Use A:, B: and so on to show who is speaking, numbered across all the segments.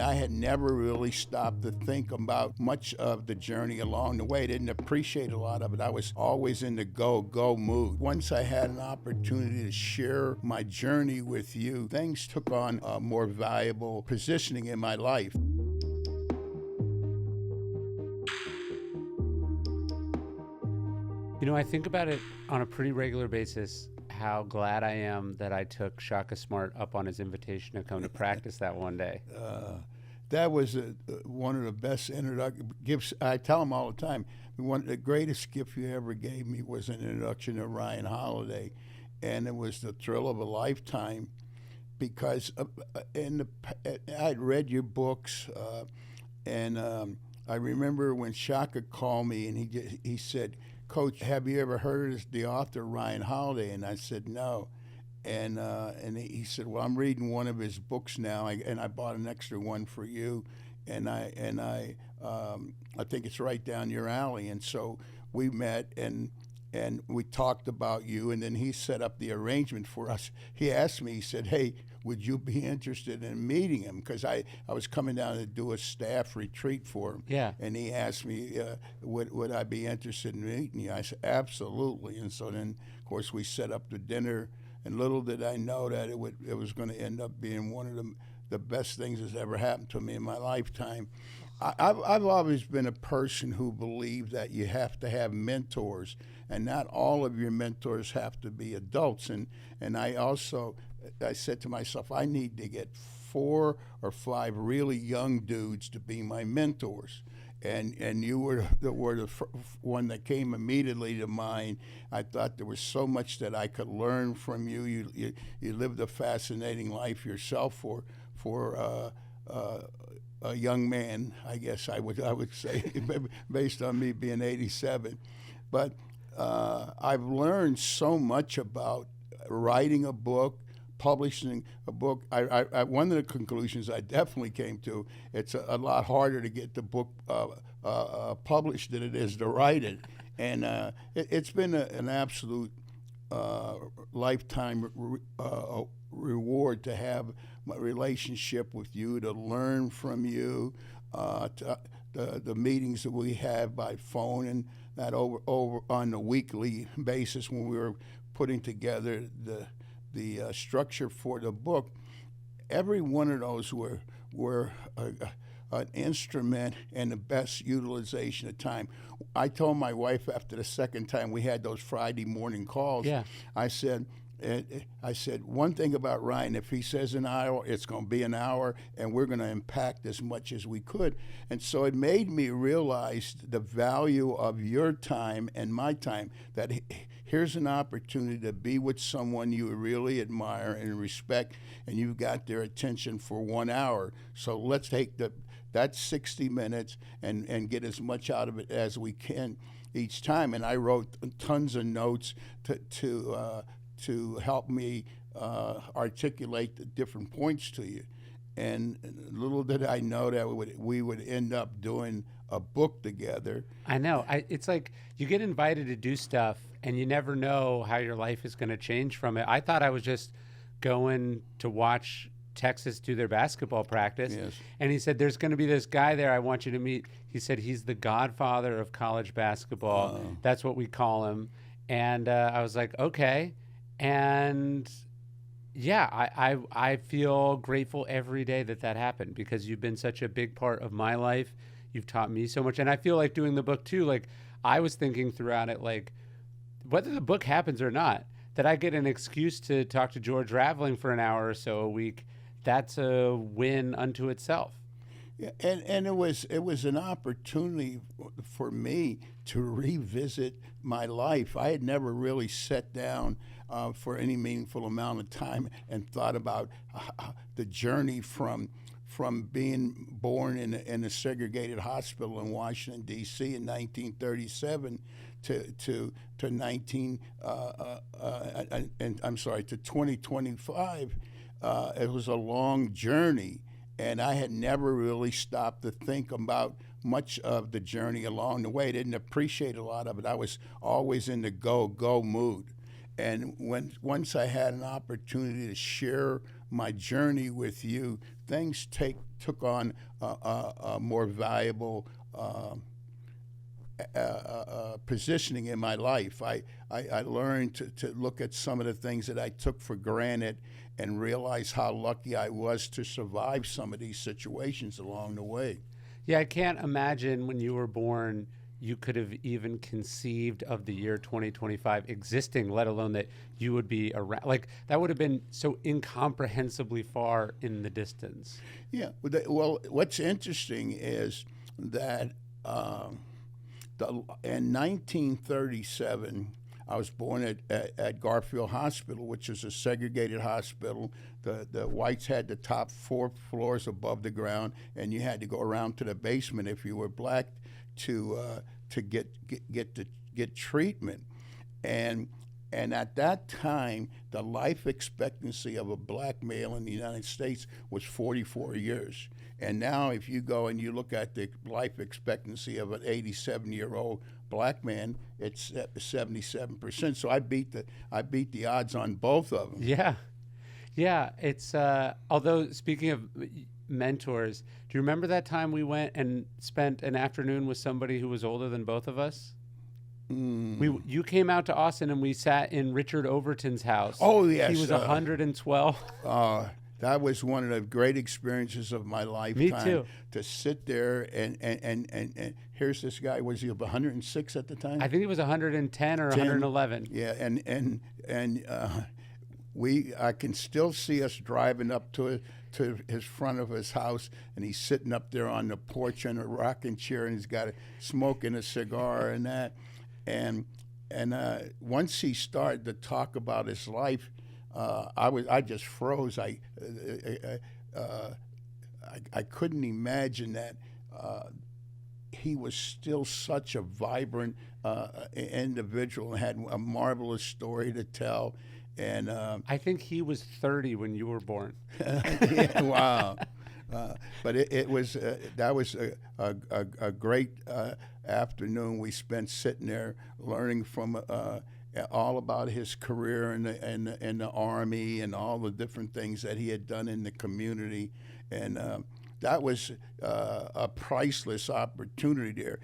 A: I had never really stopped to think about much of the journey along the way. I didn't appreciate a lot of it. I was always in the go mood. Once I had an opportunity to share my journey with you, things took on a more valuable positioning in my life.
B: You know, I think about it on a pretty regular basis, how glad I am that I took Shaka Smart up on his invitation to come to practice that one day.
A: That was one of the best gifts. I tell him all the time, one of the greatest gift you ever gave me was an introduction to Ryan Holiday, and it was the thrill of a lifetime because I'd read your books, and I remember when Shaka called me and he said, "Coach, have you ever heard of the author Ryan Holiday?" And I said, "No." And he said, "Well, I'm reading one of his books now, and I bought an extra one for you, and I think it's right down your alley." And so we met and we talked about you, and then he set up the arrangement for us. He asked me, he said, "Hey, would you be interested in meeting him?" Because I was coming down to do a staff retreat for him.
B: Yeah.
A: And he asked me, would I be interested in meeting you? I said, "Absolutely." And so then, of course, we set up the dinner. And little did I know that it was going to end up being one of the best things that's ever happened to me in my lifetime. I've always been a person who believed that you have to have mentors, and not all of your mentors have to be adults. And I said to myself, I need to get 4 or 5 really young dudes to be my mentors. And you were the one that came immediately to mind. I thought there was so much that I could learn from you. You lived a fascinating life yourself for a young man, I guess I would say, based on me being 87. But I've learned so much about writing a book, publishing a book. One of the conclusions I definitely came to, it's a lot harder to get the book published than it is to write it. And it's been an absolute lifetime reward to have my relationship with you, to learn from you, the meetings that we have by phone and that over on a weekly basis when we were putting together the structure for the book. Every one of those were an instrument in the best utilization of time. I told my wife after the second time we had those Friday morning calls,
B: Yeah.
A: I said, one thing about Ryan, if he says an hour, it's going to be an hour, and we're going to impact as much as we could. And so it made me realize the value of your time and my time, that here's an opportunity to be with someone you really admire and respect, and you've got their attention for 1 hour. So let's take that 60 minutes and get as much out of it as we can each time. And I wrote tons of notes to help me articulate the different points to you. And little did I know that we would end up doing a book together.
B: I know. It's like you get invited to do stuff and you never know how your life is going to change from it. I thought I was just going to watch Texas do their basketball practice.
A: Yes.
B: And he said, "There's going to be this guy there I want you to meet." He said, "He's the godfather of college basketball." That's what we call him. And I was like, okay. And yeah, I feel grateful every day that happened, because you've been such a big part of my life. You've taught me so much. And I feel like doing the book too, like I was thinking throughout it, like whether the book happens or not, that I get an excuse to talk to George Raveling for an hour or so a week, that's a win unto itself.
A: Yeah, and it was an opportunity for me to revisit my life. I had never really sat down for any meaningful amount of time and thought about the journey from being born in a segregated hospital in Washington D.C. in 1937 to 2025. It was a long journey. And I had never really stopped to think about much of the journey along the way. I didn't appreciate a lot of it. I was always in the go mood. And once I had an opportunity to share my journey with you, things took on a more valuable positioning in my life. I learned to look at some of the things that I took for granted and realize how lucky I was to survive some of these situations along the way.
B: Yeah, I can't imagine when you were born you could have even conceived of the year 2025 existing, let alone that you would be around. Like, that would have been so incomprehensibly far in the distance.
A: Yeah. Well, what's interesting is that in 1937, I was born at Garfield Hospital, which is a segregated hospital. The whites had the top 4 floors above the ground, and you had to go around to the basement if you were black to get treatment. And at that time, the life expectancy of a black male in the United States was 44 years. And now if you go and you look at the life expectancy of an 87-year-old black man, it's 77%. So I beat the odds on both of them.
B: Yeah. Yeah. It's, although speaking of mentors, do you remember that time we went and spent an afternoon with somebody who was older than both of us? You came out to Austin and we sat in Richard Overton's house.
A: Oh, yes.
B: He was 112.
A: That was one of the great experiences of my lifetime.
B: Me too.
A: To sit there and here's this guy. Was he 106 at the time?
B: I think he was 110 or 111.
A: Yeah, I can still see us driving up to his front of his house, and he's sitting up there on the porch in a rocking chair, and he's got smoking a cigar and that. And once he started to talk about his life, I just froze. I couldn't imagine that he was still such a vibrant individual and had a marvelous story to tell. And
B: I think he was 30 when you were born.
A: Yeah, wow. But it was that was a great afternoon we spent sitting there learning from all about his career in the Army and all the different things that he had done in the community, and that was a priceless opportunity there.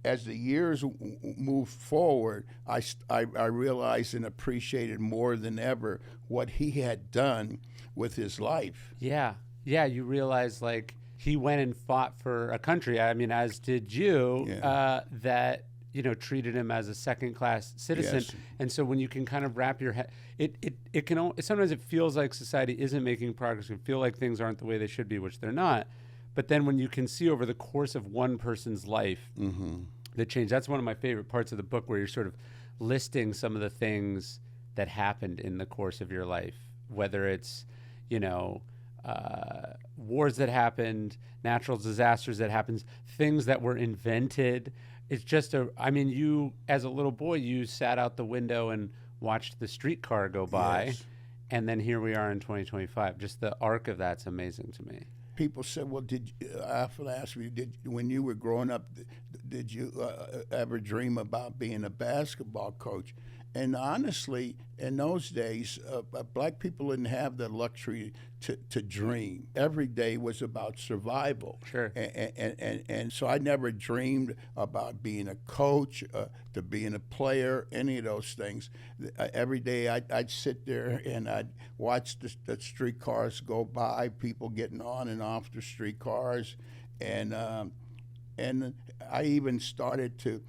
A: As the years moved forward, I realized and appreciated more than ever what he had done with his life.
B: Yeah. Yeah, you realize, like, he went and fought for a country, I mean, as did you, that, you know, treated him as a second-class citizen.
A: Yes.
B: And so when you can kind of wrap your head, it can sometimes it feels like society isn't making progress. It can feel like things aren't the way they should be, which they're not. But then when you can see over the course of one person's life the change, that's one of my favorite parts of the book, where you're sort of listing some of the things that happened in the course of your life, whether it's, you know, wars that happened, natural disasters that happened, things that were invented. It's just I mean, you, as a little boy, you sat out the window and watched the streetcar go by.
A: Yes.
B: And then here we are in 2025. Just the arc of that's amazing to me.
A: People said, "Well, I often ask you, when you were growing up, did you ever dream about being a basketball coach?" And honestly, in those days, black people didn't have the luxury to dream. Every day was about survival.
B: Sure.
A: And so I never dreamed about being a coach, to being a player, any of those things. Every day I'd sit there and I'd watch the streetcars go by, people getting on and off the streetcars, and I even started to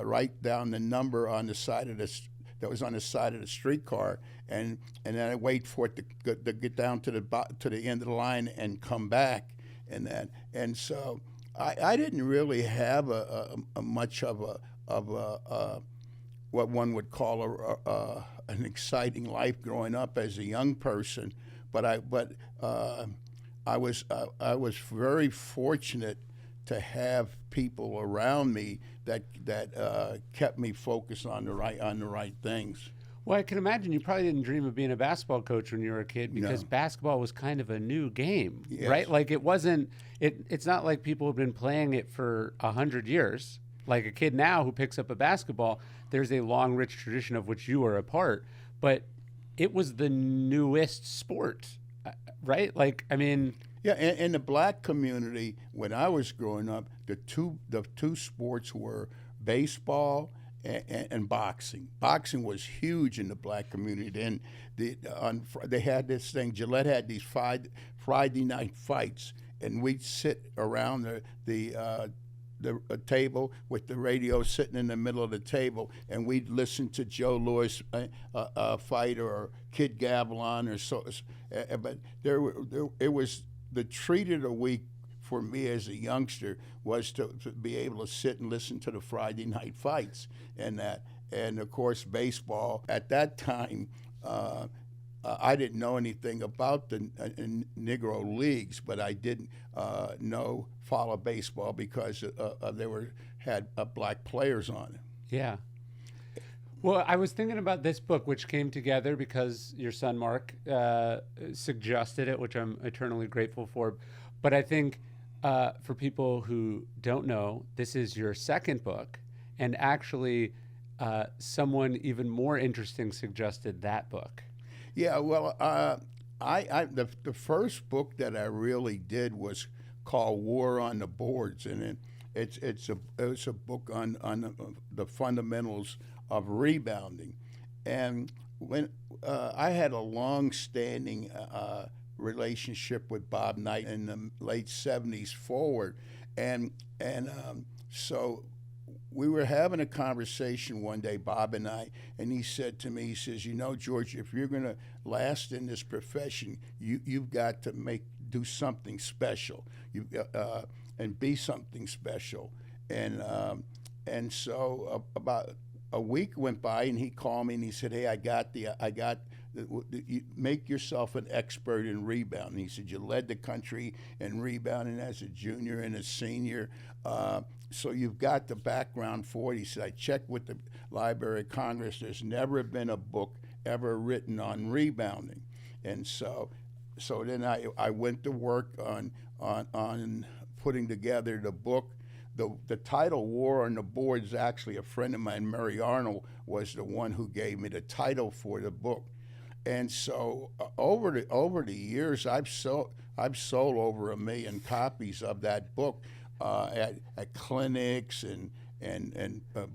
A: write down the number on the side of that was on the side of the streetcar, and then I wait for it to get down to the end of the line and come back, and so I didn't really have a much of a what one would call an exciting life growing up as a young person, but I was very fortunate to have people around me that kept me focused on the right things.
B: Well, I can imagine you probably didn't dream of being a basketball coach when you were a kid, because basketball was kind of a new game, right? Like, it wasn't. It's not like people have been playing it for 100 years. Like a kid now who picks up a basketball, there's a long, rich tradition of which you are a part. But it was the newest sport, right? Like, I mean,
A: Yeah, in the black community, when I was growing up, the two sports were baseball and boxing. Boxing was huge in the black community. Then they had this thing. Gillette had these Friday night fights, and we'd sit around the table with the radio sitting in the middle of the table, and we'd listen to Joe Louis fight or Kid Gavilan or so. But it was the treat of the week for me as a youngster was to be able to sit and listen to the Friday night fights and that. And of course, baseball at that time. I didn't know anything about the Negro leagues, but I didn't follow baseball because had black players on it.
B: yeah. Well, I was thinking about this book, which came together because your son Mark suggested it, which I'm eternally grateful for. But I think for people who don't know, this is your second book, and actually, someone even more interesting suggested that book.
A: Yeah, well, the first book that I really did was called War on the Boards, and it's a book on the fundamentals of rebounding. And when I had a long-standing relationship with Bob Knight in the late '70s forward, and so we were having a conversation one day, Bob and I, and he said to me, he says, "You know, George, if you're going to last in this profession, you've got to do something special, and be something special." And so about a week went by, and he called me and he said, "Hey, you make yourself an expert in rebounding." He said, "You led the country in rebounding as a junior and a senior. So you've got the background for it." He said, "I checked with the Library of Congress. There's never been a book ever written on rebounding." And so then I went to work on putting together the book. The title War on the Boards, actually a friend of mine, Murray Arnold, was the one who gave me the title for the book. And so over the years, I've sold over 1 million copies of that book at clinics and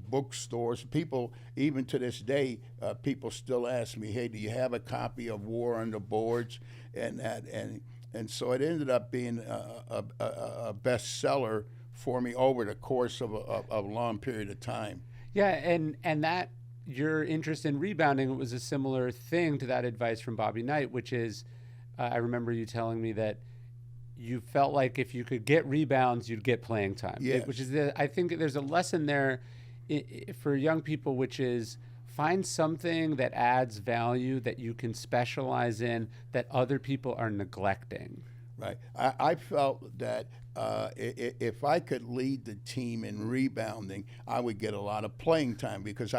A: bookstores. People, even to this day, people still ask me, "Hey, do you have a copy of War on the Boards?" And so it ended up being a bestseller for me over the course of a long period of time.
B: Yeah, and that your interest in rebounding was a similar thing to that advice from Bobby Knight, which is, I remember you telling me that you felt like if you could get rebounds, you'd get playing time.
A: Yes.
B: Which is, I think there's a lesson there for young people, which is find something that adds value that you can specialize in that other people are neglecting.
A: Right. I felt that if I could lead the team in rebounding, I would get a lot of playing time because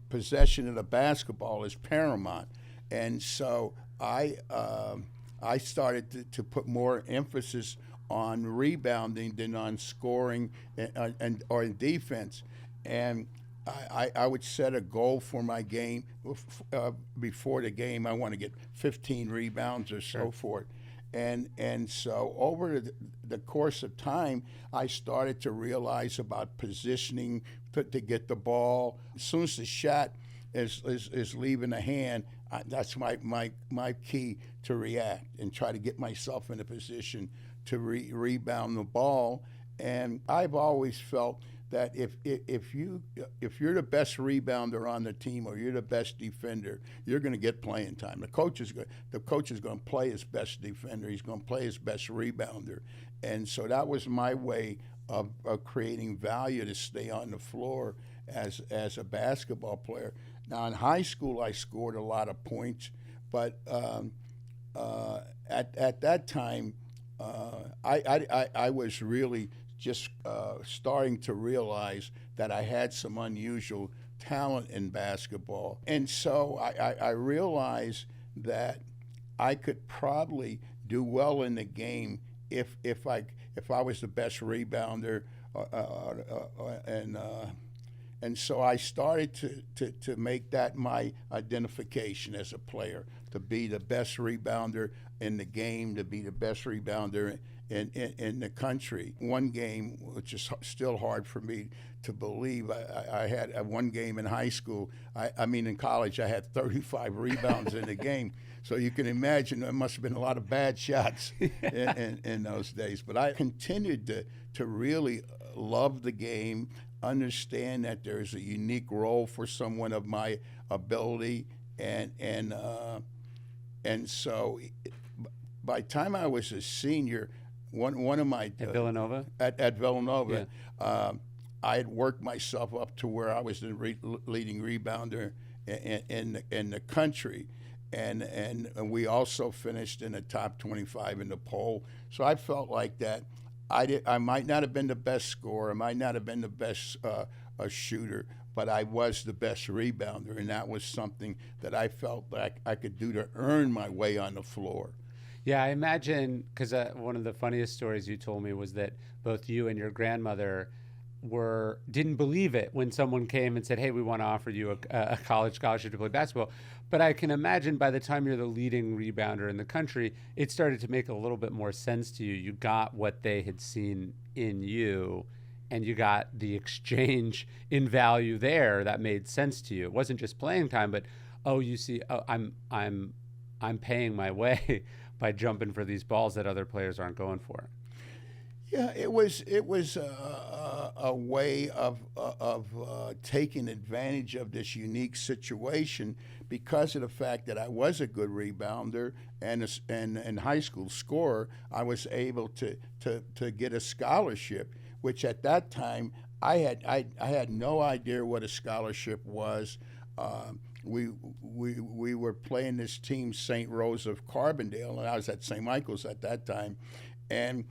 A: possession of the basketball is paramount. And so I started to put more emphasis on rebounding than on scoring or in defense. And I would set a goal for my game before the game. I want to get 15 rebounds or so forth. And so over the course of time, I started to realize about positioning to get the ball. As soon as the shot is leaving the hand, that's my key to react and try to get myself in a position to rebound the ball. And I've always felt that if you're the best rebounder on the team or you're the best defender, you're going to get playing time. The coach is going to play his best defender. He's going to play his best rebounder, and so that was my way of creating value to stay on the floor as a basketball player. Now in high school, I scored a lot of points, but at that time, I was really just starting to realize that I had some unusual talent in basketball. And so I realized that I could probably do well in the game if I was the best rebounder And so I started to make that my identification as a player, to be the best rebounder in the game, to be the best rebounder in the country. One game, which is still hard for me to believe, I had one game in high school, I mean in college, I had 35 rebounds in a game. So you can imagine there must have been a lot of bad shots in those days. But I continued to really love the game, understand that there's a unique role for someone of my ability, and so by the time I was a senior, one of my
B: At Villanova?
A: At Villanova, I had worked myself up to where I was the leading rebounder in the country, and we also finished in the top 25 in the poll. So I felt like that I might not have been the best scorer, I might not have been the best a shooter, but I was the best rebounder, and that was something that I felt like I could do to earn my way on the floor.
B: Yeah, I imagine, because one of the funniest stories you told me was that both you and your grandmother didn't believe it when someone came and said, "Hey, we want to offer you a college scholarship to play basketball." But I can imagine by the time you're the leading rebounder in the country, it started to make a little bit more sense to you. You got what they had seen in you, and you got the exchange in value there that made sense to you. It wasn't just playing time, but you see, I'm paying my way by jumping for these balls that other players aren't going for.
A: Yeah, it was a way of taking advantage of this unique situation because of the fact that I was a good rebounder and high school scorer. I was able to get a scholarship, which at that time I had no idea what a scholarship was. We were playing this team, St. Rose of Carbondale, and I was at St. Michael's at that time, and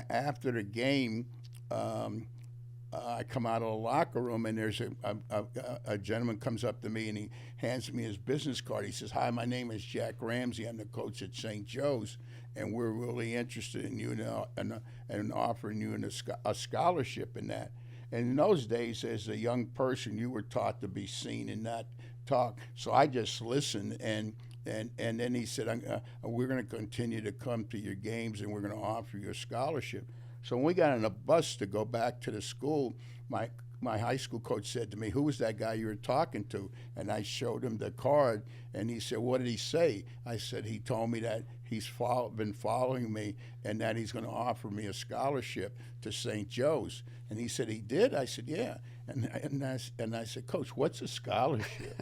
A: after the game, I come out of the locker room, and there's a gentleman comes up to me, and he hands me his business card. He says, "Hi, my name is Jack Ramsey. I'm the coach at St. Joe's, and we're really interested in you and offering you a scholarship in that." And in those days, as a young person, you were taught to be seen and not talk. So I just listened, and then he said, "We're going to continue to come to your games, and we're going to offer you a scholarship." So when we got on a bus to go back to the school, my high school coach said to me, "Who was that guy you were talking to?" And I showed him the card, and he said, "What did he say?" I said, "He told me that he's been following me and that he's going to offer me a scholarship to St. Joe's." And he said, "He did?" I said, "Yeah." And I said, "Coach, what's a scholarship?"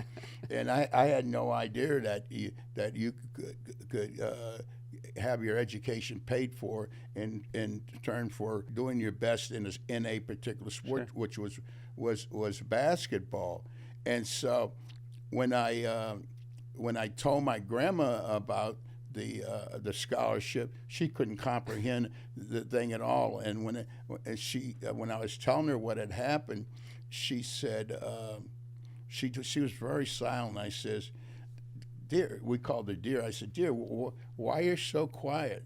A: And I had no idea that you could have your education paid for in return for doing your best in a particular sport,
B: Sure.
A: which was basketball. And so when I told my grandma about the scholarship, she couldn't comprehend the thing at all. And when I was telling her what had happened, she said she was very silent. I says, "Dear," we called her Dear. I said, "Dear, why are you so quiet?"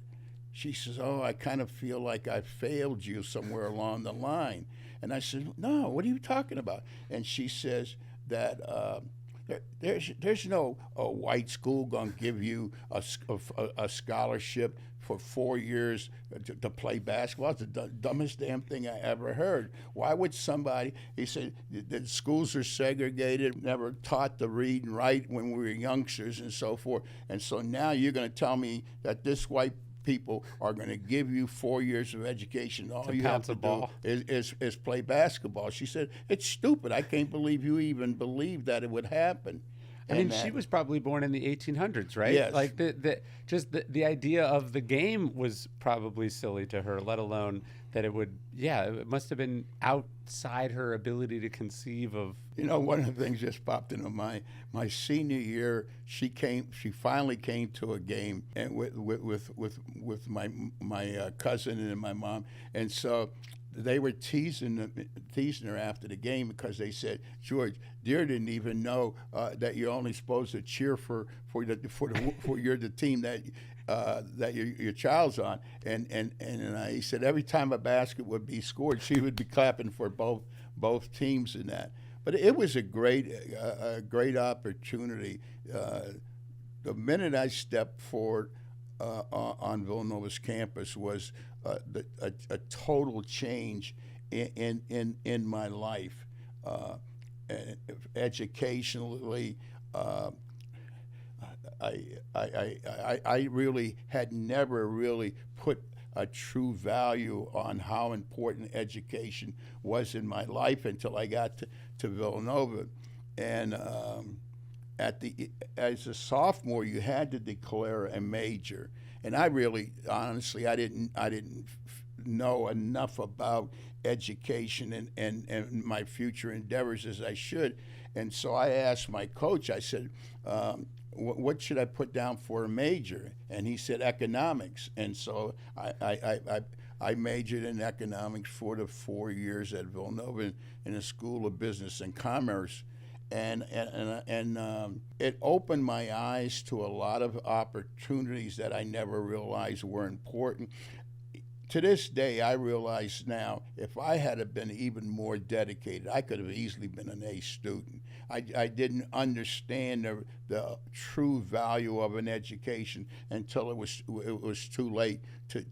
A: She says, "Oh, I kind of feel like I failed you somewhere along the line." And I said, "No, what are you talking about?" And she says that there's no white school going to give you a scholarship for 4 years to play basketball. It's the dumbest damn thing I ever heard. Why would somebody, he said, the schools are segregated, never taught to read and write when we were youngsters and so forth. And so now you're going to tell me that this white people are going to give you 4 years of education. All you have to do is play basketball. She said, "It's stupid. I can't believe you even believe that it would happen."
B: I mean, she was probably born in the 1800s, right?
A: Yes.
B: Like the idea of the game was probably silly to her, let alone that it would. Yeah, it must have been outside her ability to conceive of.
A: You know, one of the things just popped into my senior year. She finally came to a game, and with my cousin and my mom, and so they were teasing her after the game because they said, "George, Dear didn't even know that you're only supposed to cheer for the team that your child's on." And I said every time a basket would be scored, she would be clapping for both teams in that. But it was a great opportunity. The minute I stepped forward on Villanova's campus was a total change in my life, educationally. I really had never really put a true value on how important education was in my life until I got to Villanova. And as a sophomore, you had to declare a major. And I really, honestly, I didn't know enough about education and my future endeavors as I should. And so I asked my coach, I said, what should I put down for a major? And he said economics. And so I majored in economics for the 4 years at Villanova in the School of Business and Commerce. And it opened my eyes to a lot of opportunities that I never realized were important. To this day, I realize now, if I had been even more dedicated, I could have easily been an A student. I didn't understand the true value of an education until it was too late to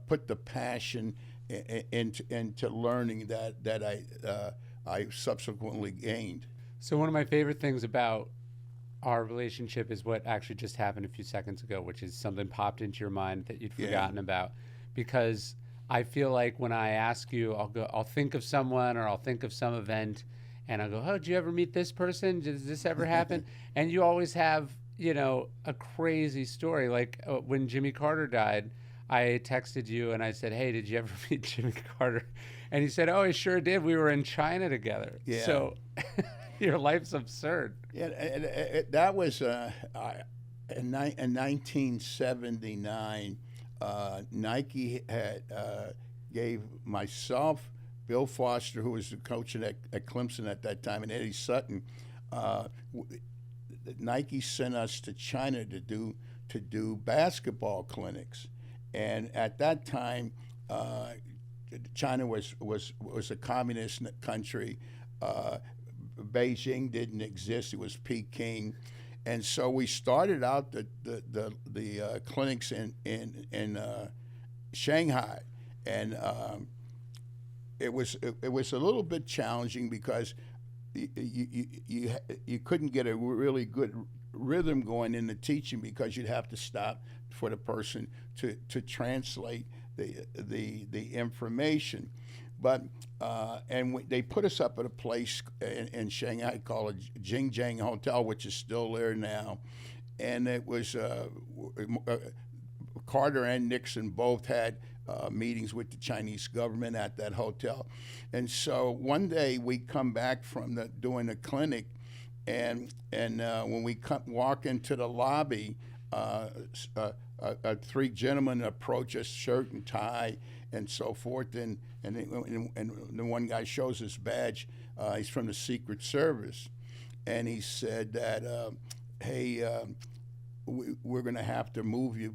A: put the passion into learning that I subsequently gained.
B: So one of my favorite things about our relationship is what actually just happened a few seconds ago, which is something popped into your mind that you'd forgotten about. Because I feel like when I ask you, I'll think of someone or I'll think of some event, and I'll go, "Oh, did you ever meet this person? Does this ever happen?" And you always have, a crazy story. Like when Jimmy Carter died, I texted you and I said, "Hey, did you ever meet Jimmy Carter?" And you said, "Oh, I sure did. We were in China together."
A: Yeah.
B: So your life's absurd.
A: Yeah, that was in 1979. Nike had gave myself, Bill Foster, who was the coach at Clemson at that time, and Eddie Sutton. Nike sent us to China to do basketball clinics, and at that time, China was a communist country. Beijing didn't exist; it was Peking, and so we started out the clinics in Shanghai, and it was a little bit challenging because you couldn't get a really good rhythm going in the teaching because you'd have to stop for the person to translate the information. But they put us up at a place in Shanghai called a Jingjiang Hotel, which is still there now. And it was Carter and Nixon both had meetings with the Chinese government at that hotel. And so one day we come back from doing the clinic, and when we walk into the lobby, three gentlemen approach us, shirt and tie and so forth, and the one guy shows his badge. He's from the Secret Service, and he said that, "Hey, we're going to have to move you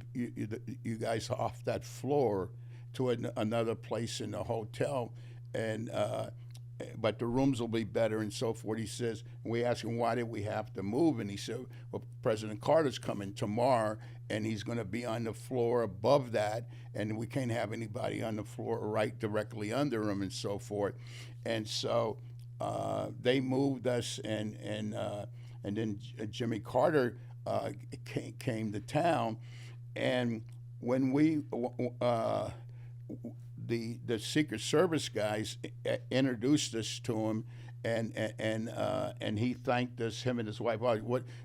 A: guys off that floor to another place in the hotel, and but the rooms will be better," and so forth. He says, and we asked him, "Why did we have to move?" And he said, "Well, President Carter's coming tomorrow, and he's going to be on the floor above that, and we can't have anybody on the floor right directly under him," and so forth. And so they moved us, and then Jimmy Carter came to town, and when the Secret Service guys introduced us to him, and he thanked us, him and his wife.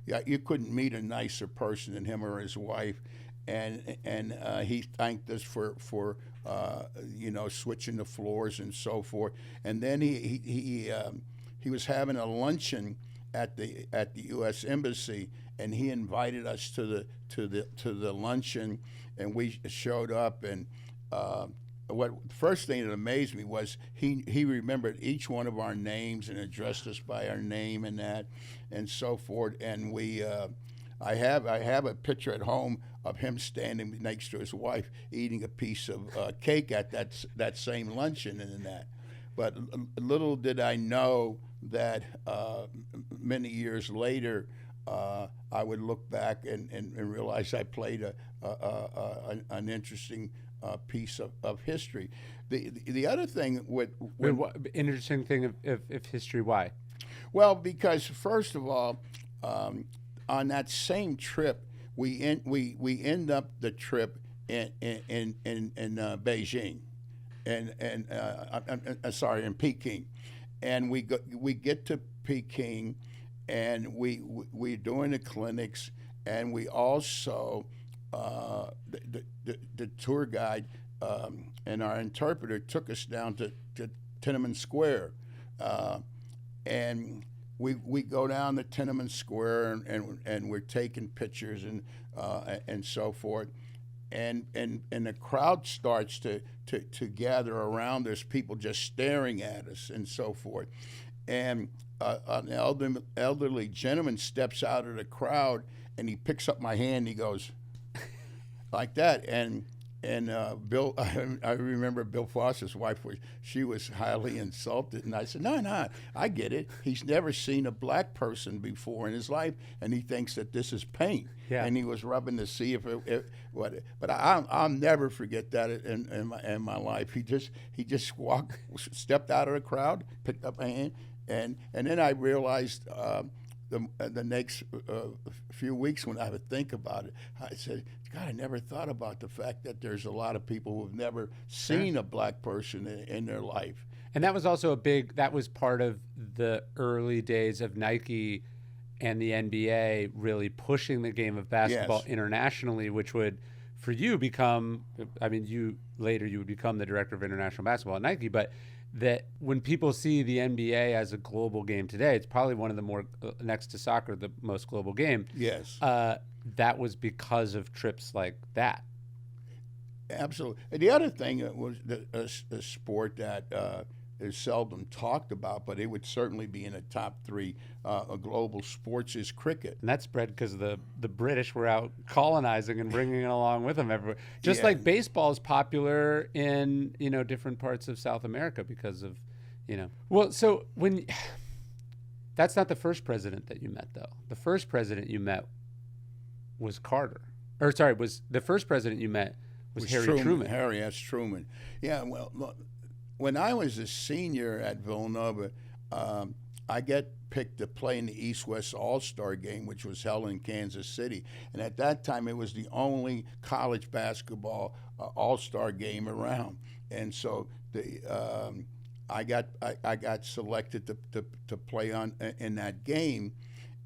A: You couldn't meet a nicer person than him or his wife, and he thanked us for switching the floors and so forth. And then he was having a luncheon at the U.S. Embassy, and he invited us to the luncheon, and we showed up. And the first thing that amazed me was he remembered each one of our names and addressed us by our name and so forth. And I have a picture at home of him standing next to his wife eating a piece of cake at that same luncheon and that. But little did I know that many years later, I would look back and realize I played an interesting piece of history. The other thing
B: Interesting thing of history. Why?
A: well, because first of all, on that same trip, we end up the trip in Beijing, and sorry, in Peking, and we get to Peking, and we're doing the clinics, and we also the tour guide and our interpreter took us down to Tiananmen Square, and we go down to Tiananmen Square, and we're taking pictures and so forth, and the crowd starts to gather around us, people just staring at us and so forth, and an elderly gentleman steps out of the crowd, and he picks up my hand, and he goes like that, and Bill, I remember Bill Foster's wife she was highly insulted, and I said, no, I get it. He's never seen a black person before in his life, and he thinks that this is paint.
B: Yeah.
A: And he was rubbing to see if what. But I'll never forget that in my life. He just stepped out of the crowd, picked up my hand, and then I realized. The next few weeks, when I would think about it, I said, God, I never thought about the fact that there's a lot of people who've never seen a black person in their life.
B: And that was also that was part of the early days of Nike and the NBA really pushing the game of basketball internationally, which would, for you, become, I mean, you would become the director of international basketball at Nike, but that when people see the NBA as a global game today, it's probably one of the more, next to soccer, the most global game.
A: Yes.
B: That was because of trips like that.
A: Absolutely. And the other thing was a sport that is seldom talked about, but it would certainly be in the top three global sports, is cricket.
B: And that spread because the British were out colonizing and bringing it along with them everywhere. Just like baseball is popular in, different parts of South America because of, Well, so that's not the first president that you met, though. The first president you met was Carter. Or, sorry, the first president you met was Harry Truman.
A: Harry S. Truman. Yeah, well, look, when I was a senior at Villanova, I get picked to play in the East-West All-Star game, which was held in Kansas City. And at that time, it was the only college basketball All-Star game around. And so I got selected to play in that game.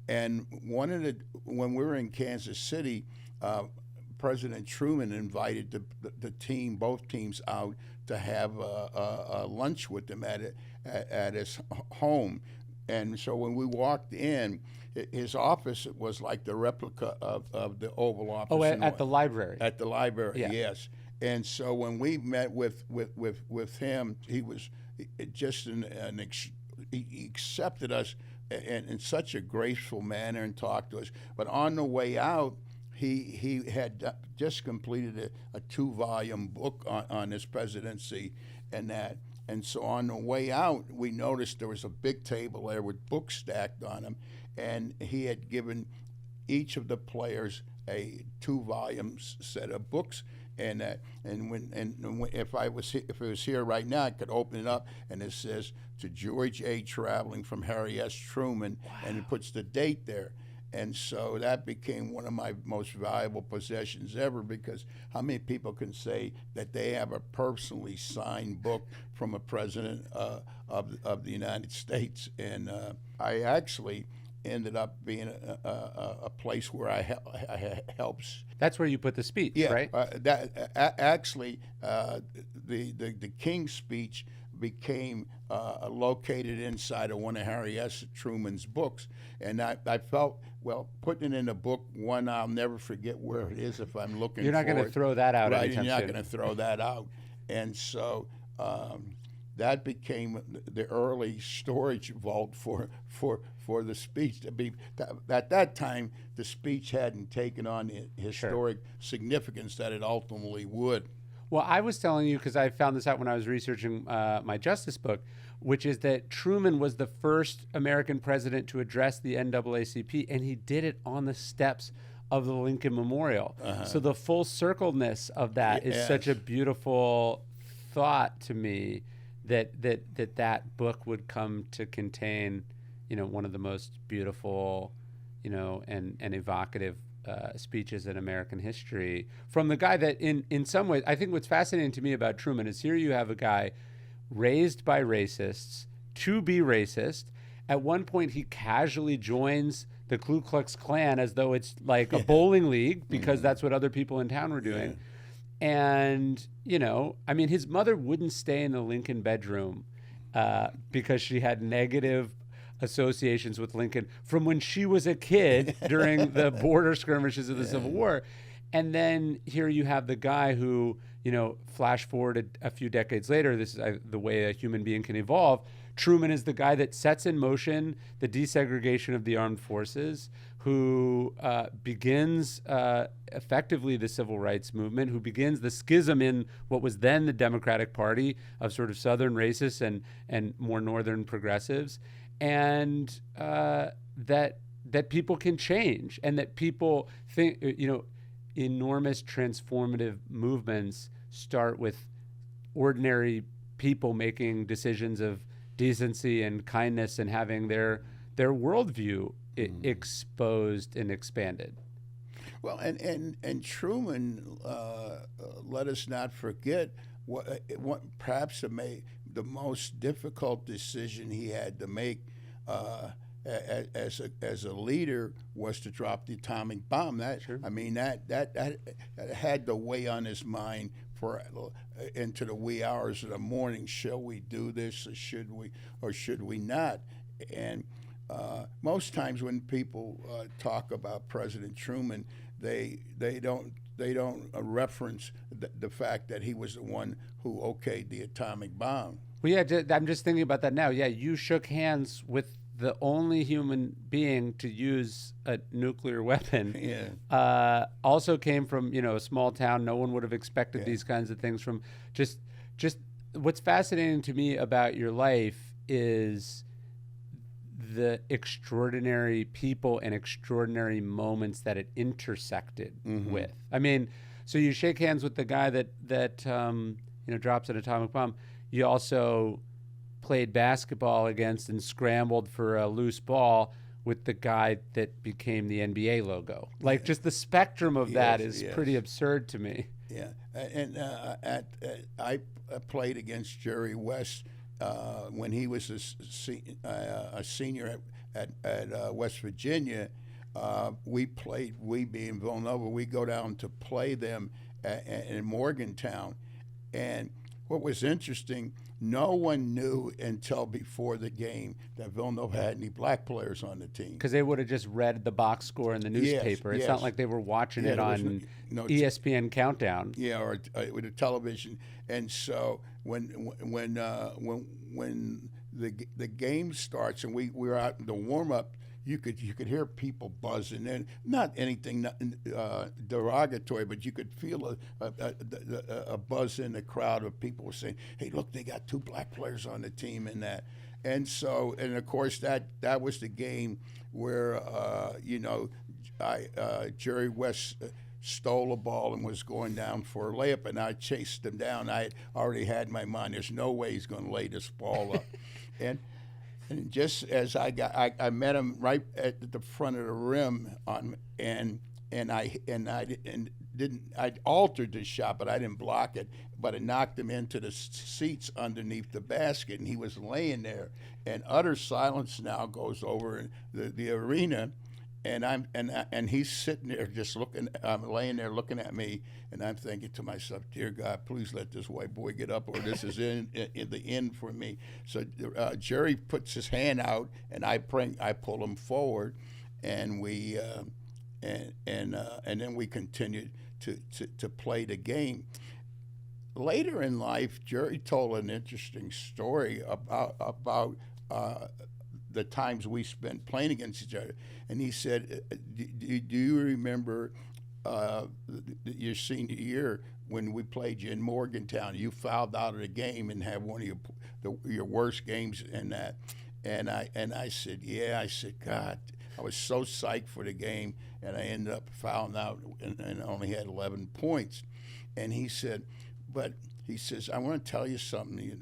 A: And when we were in Kansas City, President Truman invited both teams out to have a lunch with them at his home. And so when we walked in, his office was like the replica of the Oval Office.
B: Oh, at the library.
A: At the library, yes. And so when we met with him, he was just he accepted us in such a graceful manner and talked to us. But on the way out, he had just completed a 2-volume book on his presidency and that. And so on the way out, we noticed there was a big table there with books stacked on them, and he had given each of the players a 2-volume set of books. And if it was here right now, I could open it up, and it says to George A. Raveling from Harry S. Truman, and it puts the date there. And so that became one of my most valuable possessions ever, because how many people can say that they have a personally signed book from a president of the United States? And I actually ended up being a place where I helped.
B: That's where you put the speech, right?
A: Actually, the King's speech became located inside of one of Harry S. Truman's books. And I felt, well, putting it in a book, one, I'll never forget where it is if I'm looking for it.
B: You're not going to throw that out
A: right,
B: anytime
A: you're not
B: soon.
A: going to throw that out. And so that became the early storage vault for the speech. At that time, the speech hadn't taken on the historic significance that it ultimately would.
B: Well, I was telling you because I found this out when I was researching my justice book, which is that Truman was the first American president to address the NAACP, and he did it on the steps of the Lincoln Memorial. So the full circleness of that is such a beautiful thought to me that book would come to contain, one of the most beautiful, and evocative speeches in American history from the guy that in some ways, I think what's fascinating to me about Truman is here you have a guy raised by racists to be racist. At one point, he casually joins the Ku Klux Klan as though it's like a bowling league because that's what other people in town were doing. And, his mother wouldn't stay in the Lincoln bedroom because she had negative associations with Lincoln from when she was a kid during the border skirmishes of the Civil War. And then here you have the guy who, flash forward a few decades later, this is the way a human being can evolve. Truman is the guy that sets in motion the desegregation of the armed forces, who begins effectively the civil rights movement, who begins the schism in what was then the Democratic Party of sort of Southern racists and more Northern progressives, and that people can change, and that people think, enormous transformative movements start with ordinary people making decisions of decency and kindness and having their worldview exposed and expanded.
A: Well, and Truman, let us not forget what perhaps the most difficult decision he had to make as a leader was to drop the atomic bomb. That had to weigh on his mind for into the wee hours of the morning. Shall we do this, or should we not? And most times when people talk about President Truman, they don't reference the fact that he was the one who okayed the atomic bomb.
B: Well, yeah, I'm just thinking about that now. Yeah, you shook hands with the only human being to use a nuclear weapon. Also came from a small town. No one would have expected these kinds of things from. Just what's fascinating to me about your life is the extraordinary people and extraordinary moments that it intersected with. I mean, so you shake hands with the guy that drops an atomic bomb. You also played basketball against and scrambled for a loose ball with the guy that became the NBA logo. Like, just the spectrum of that is pretty absurd to me.
A: Yeah, and I played against Jerry West when he was a senior at West Virginia. We being Villanova, we go down to play them in Morgantown. And what was interesting, no one knew until before the game that Villanova had any black players on the team.
B: Because they would have just read the box score in the newspaper. It's not like they were watching it on ESPN Countdown.
A: Yeah, or with a television. And so when the game starts and we were out in the warm up, you could hear people buzzing, and not anything derogatory, but you could feel a buzz in the crowd of people saying, "Hey, look, they got two black players on the team," and that. And so, and of course, that was the game where Jerry West stole a ball and was going down for a layup, and I chased him down. I already had in my mind, there's no way he's going to lay this ball up, and just as I met him right at the front of the rim I altered the shot, but I didn't block it. But it knocked him into the seats underneath the basket, and he was laying there. And utter silence now goes over the arena, and he's sitting there just looking. I'm laying there looking at me, and I'm thinking to myself, "Dear God, please let this white boy get up, or this is in the end for me." So Jerry puts his hand out, and I pull him forward, and we and then we continued to play the game. Later in life, Jerry told an interesting story about the times we spent playing against each other. And he said, do you remember your senior year when we played you in Morgantown. You fouled out of the game and had one of your worst games in that. And I said, yeah. I said, God, I was so psyched for the game, and I ended up fouling out and only had 11 points. And he said, but he says, I want to tell you something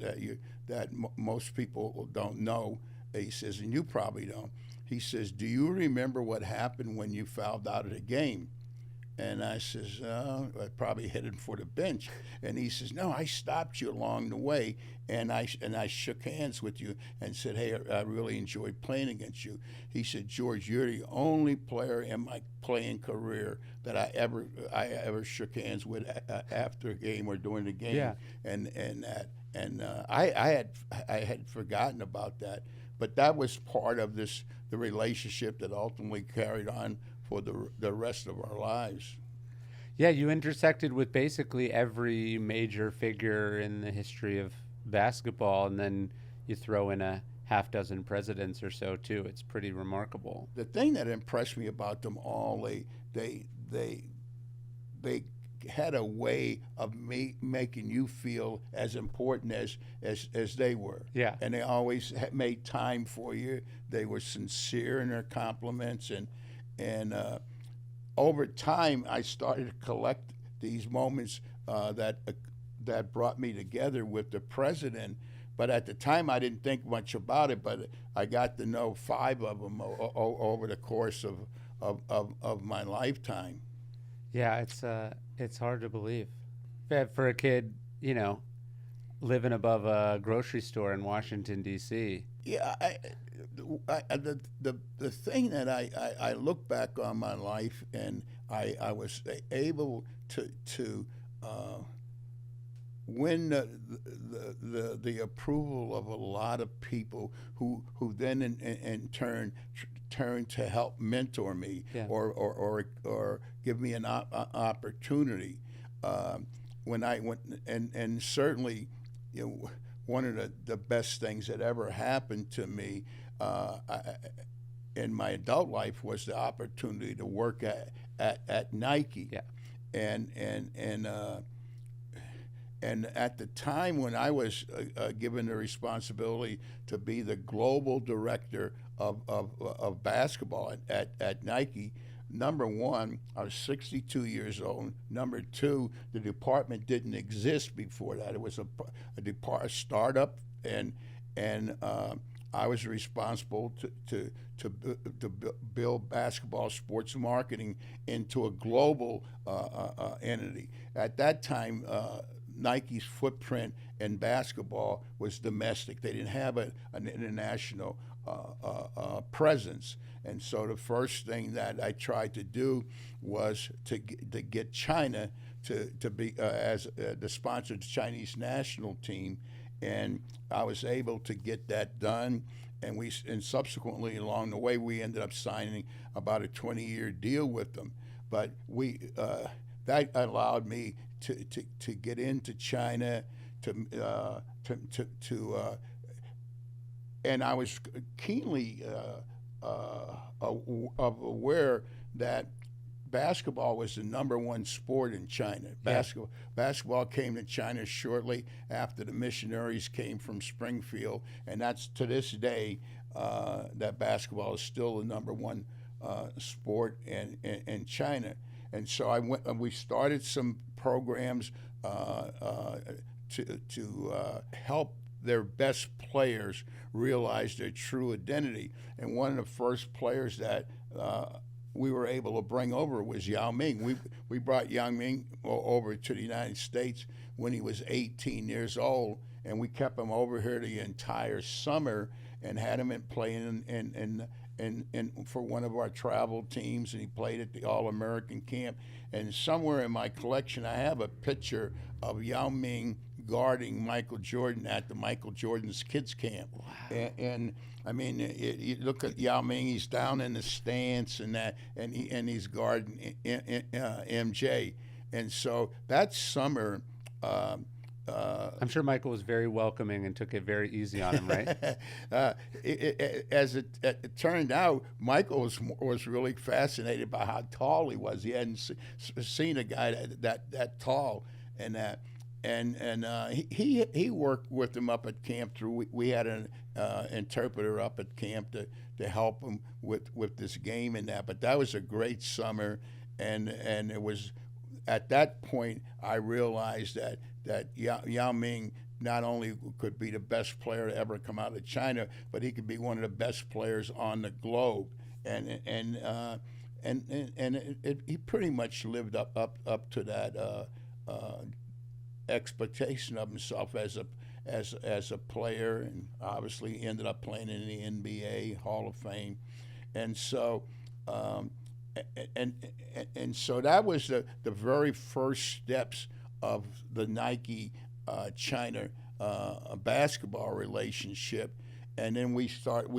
A: that most people don't know. He says, and you probably don't. He says, do you remember what happened when you fouled out of the game? And I says, I probably headed for the bench. And he says, no, I stopped you along the way, and I shook hands with you and said, hey, I really enjoyed playing against you. He said, George, you're the only player in my playing career that I ever shook hands with after a game or during the game.
B: Yeah.
A: I had forgotten about that, but that was part of the relationship that ultimately carried on for the rest of our lives.
B: Yeah, you intersected with basically every major figure in the history of basketball, and then you throw in a half dozen presidents or so too. It's pretty remarkable.
A: The thing that impressed me about them all, they had a way of making you feel as important as they were.
B: Yeah.
A: And they always made time for you. They were sincere in their compliments, and over time, I started to collect these moments that brought me together with the president. But at the time, I didn't think much about it. But I got to know 5 of them over the course of my lifetime.
B: Yeah, it's hard to believe. For a kid, living above a grocery store in Washington, D.C.
A: Yeah, the thing that I look back on my life, and I was able to win the approval of a lot of people who then in turn turned to help mentor me.
B: Yeah.
A: or give me an opportunity. When I went, and certainly, one of the best things that ever happened to me in my adult life was the opportunity to work at Nike.
B: Yeah.
A: And at the time when I was given the responsibility to be the global director of basketball at Nike, number one, I was 62 years old. Number two, the department didn't exist before that. It was a startup, and I was responsible to build basketball sports marketing into a global entity. At that time, Nike's footprint in basketball was domestic. They didn't have an international presence. And so the first thing that I tried to do was to get China to be as the sponsor of the Chinese national team, and I was able to get that done. And subsequently along the way we ended up signing about a 20-year deal with them. But that allowed me to get into China and I was keenly aware that basketball was the number one sport in China. Basketball came to China shortly after the missionaries came from Springfield, and that's to this day that basketball is still the number one sport in China. And so we started some programs to help their best players realize their true identity. And one of the first players that we were able to bring over was Yao Ming. We brought Yao Ming over to the United States when he was 18 years old, and we kept him over here the entire summer and had him playing in for one of our travel teams, and he played at the All-American camp. And somewhere in my collection, I have a picture of Yao Ming guarding Michael Jordan at the Michael Jordan's kids camp.
B: Wow.
A: And I mean, you look at Yao Ming; he's down in the stance and that, and he's guarding MJ. And so that summer,
B: I'm sure Michael was very welcoming and took it very easy on him, right?
A: As it turned out, Michael was really fascinated by how tall he was. He hadn't seen a guy that tall, and that. He worked with him up at camp. We had an interpreter up at camp to help him with this game and that. But that was a great summer, and it was at that point I realized that Yao Ming not only could be the best player to ever come out of China, but he could be one of the best players on the globe. He pretty much lived up to that expectation of himself as a player, and obviously he ended up playing in the NBA Hall of Fame, and so so that was the very first steps of the Nike China basketball relationship. And then we started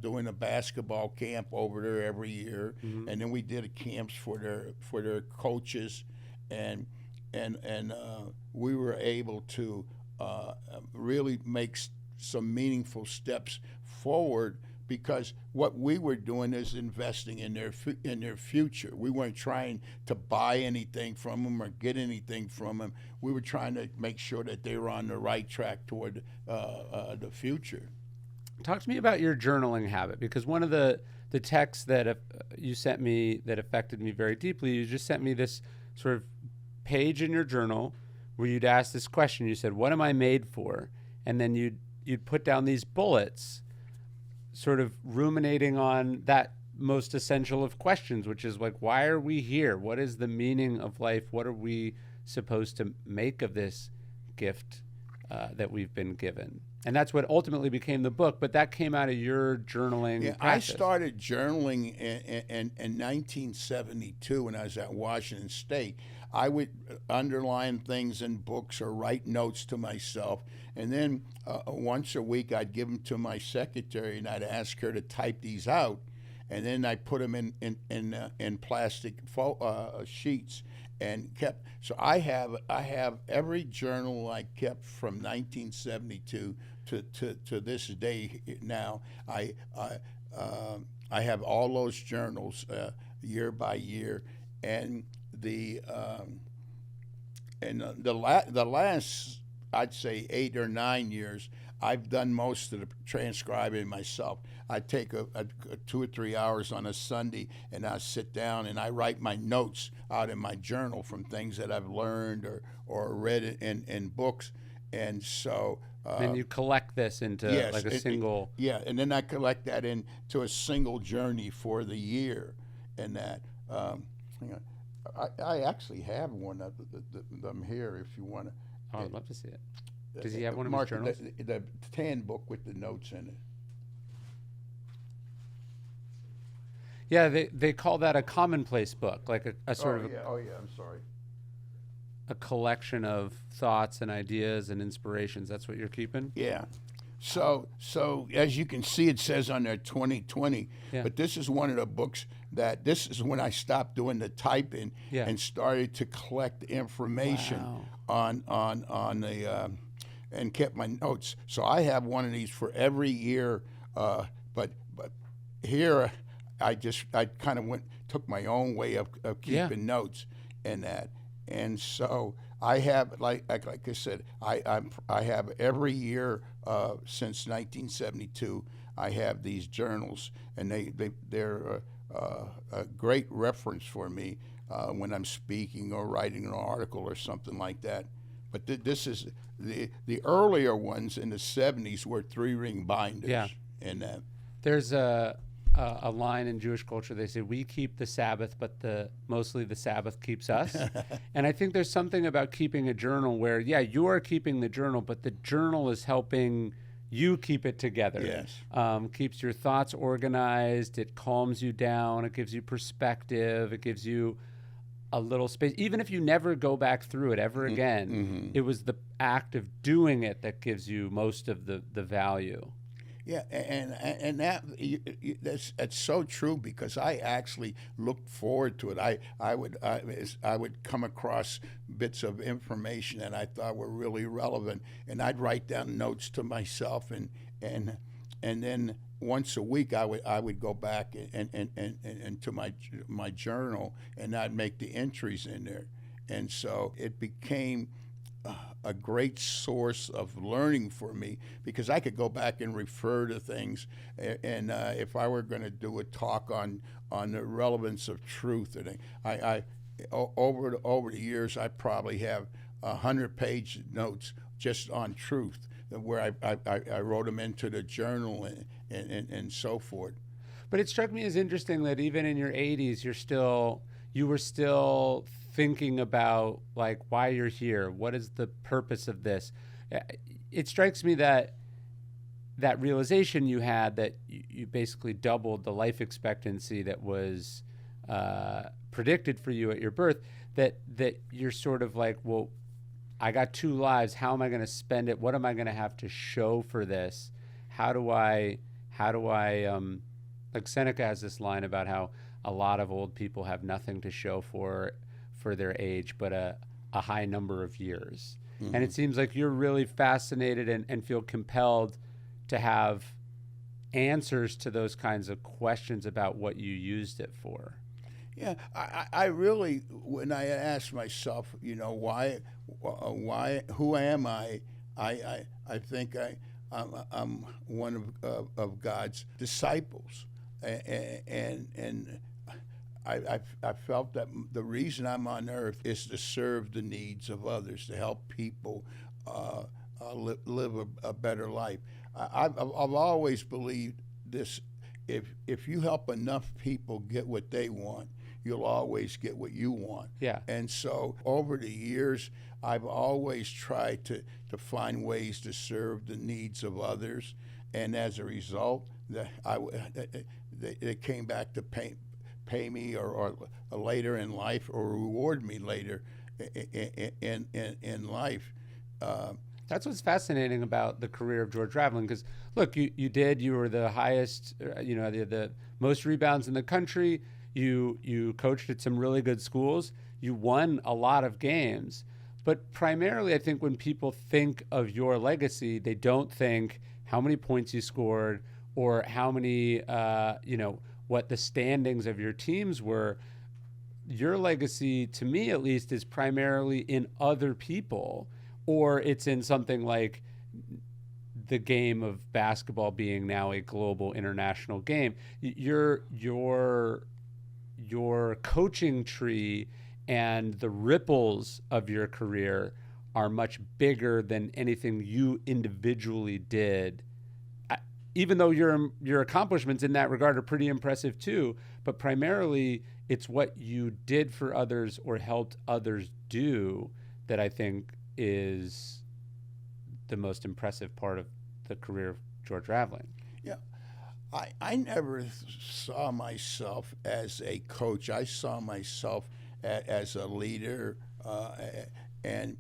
A: doing a basketball camp over there every year, and then we did camps for their coaches, and we were able to really make some meaningful steps forward, because what we were doing is investing in their future. We weren't trying to buy anything from them or get anything from them. We were trying to make sure that they were on the right track toward the future.
B: Talk to me about your journaling habit, because one of the texts that you sent me that affected me very deeply, you just sent me this sort of page in your journal where you'd ask this question. You said, "What am I made for?" And then you'd put down these bullets, sort of ruminating on that most essential of questions, which is like, why are we here? What is the meaning of life? What are we supposed to make of this gift that we've been given? And that's what ultimately became the book, but that came out of your journaling practice.
A: I started journaling in 1972 when I was at Washington State. I would underline things in books or write notes to myself, and then once a week I'd give them to my secretary, and I'd ask her to type these out, and then I put them in plastic sheets and kept. So I have every journal I kept from 1972 to this day. Now I have all those journals year by year, and the last, I'd say 8 or 9 years, I've done most of the transcribing myself. I take a 2 or 3 hours on a Sunday, and I sit down and I write my notes out in my journal from things that I've learned or read in books. And so
B: and you collect this into like a single.
A: And then I collect that into a single journey for the year, and that. I actually have one of them here if you want to.
B: Oh, I'd love to see it. Does he have one of his journals?
A: The tan book with the notes in it.
B: Yeah, they call that a commonplace book, like a sort of.
A: I'm sorry.
B: A collection of thoughts and ideas and inspirations. That's what you're keeping?
A: Yeah. So as you can see, it says on there 2020, but this is one of the books this is when I stopped doing the typing and started to collect information on the and kept my notes. So I have one of these for every year, but here I kind of took my own way of keeping notes and that, and so I have like I said, I have every year since 1972. I have these journals, and they're a great reference for me when I'm speaking or writing an article or something like that. But this is the earlier ones in the 70s were 3-ring binders.
B: Yeah.
A: And
B: there's a line in Jewish culture. They say, we keep the Sabbath, but mostly the Sabbath keeps us. And I think there's something about keeping a journal where, you are keeping the journal, but the journal is helping you keep it together.
A: Yes.
B: Keeps your thoughts organized. It calms you down. It gives you perspective. It gives you a little space. Even if you never go back through it ever again, it was the act of doing it that gives you most of the value.
A: Yeah, and that's so true, because I actually looked forward to it. I would come across bits of information that I thought were really relevant, and I'd write down notes to myself, and then once a week I would go back and to my journal, and I'd make the entries in there, and so it became a great source of learning for me, because I could go back and refer to things, and if I were going to do a talk on the relevance of truth, and over the years I probably have 100-page notes just on truth, where I wrote them into the journal and so forth.
B: But it struck me as interesting that even in your 80s, you were still thinking about like why you're here. What is the purpose of this? It strikes me that realization you had, that you basically doubled the life expectancy that was predicted for you at your birth, that you're sort of like, well, I got 2 lives. How am I going to spend it? What am I going to have to show for this? How do I like Seneca has this line about how a lot of old people have nothing to show for their age, but a high number of years. Mm-hmm. And it seems like you're really fascinated and feel compelled to have answers to those kinds of questions about what you used it for.
A: Yeah, I really, when I ask myself, why, who am I think I'm one of God's disciples, and I felt that the reason I'm on earth is to serve the needs of others, to help people live a better life. I've always believed this: if you help enough people get what they want, you'll always get what you want.
B: Yeah.
A: And so over the years, I've always tried to find ways to serve the needs of others, and as a result, they came back to pay me or later in life, or reward me later in life.
B: That's what's fascinating about the career of George Raveling, because look, you were the highest, the most rebounds in the country. You coached at some really good schools. You won a lot of games. But primarily, I think when people think of your legacy, they don't think how many points you scored or how many, what the standings of your teams were. Your legacy, to me at least, is primarily in other people, or it's in something like the game of basketball being now a global international game. Your coaching tree and the ripples of your career are much bigger than anything you individually did. Even though your accomplishments in that regard are pretty impressive too, but primarily it's what you did for others or helped others do that I think is the most impressive part of the career of George Raveling.
A: Yeah. I never saw myself as a coach. I saw myself as a leader, and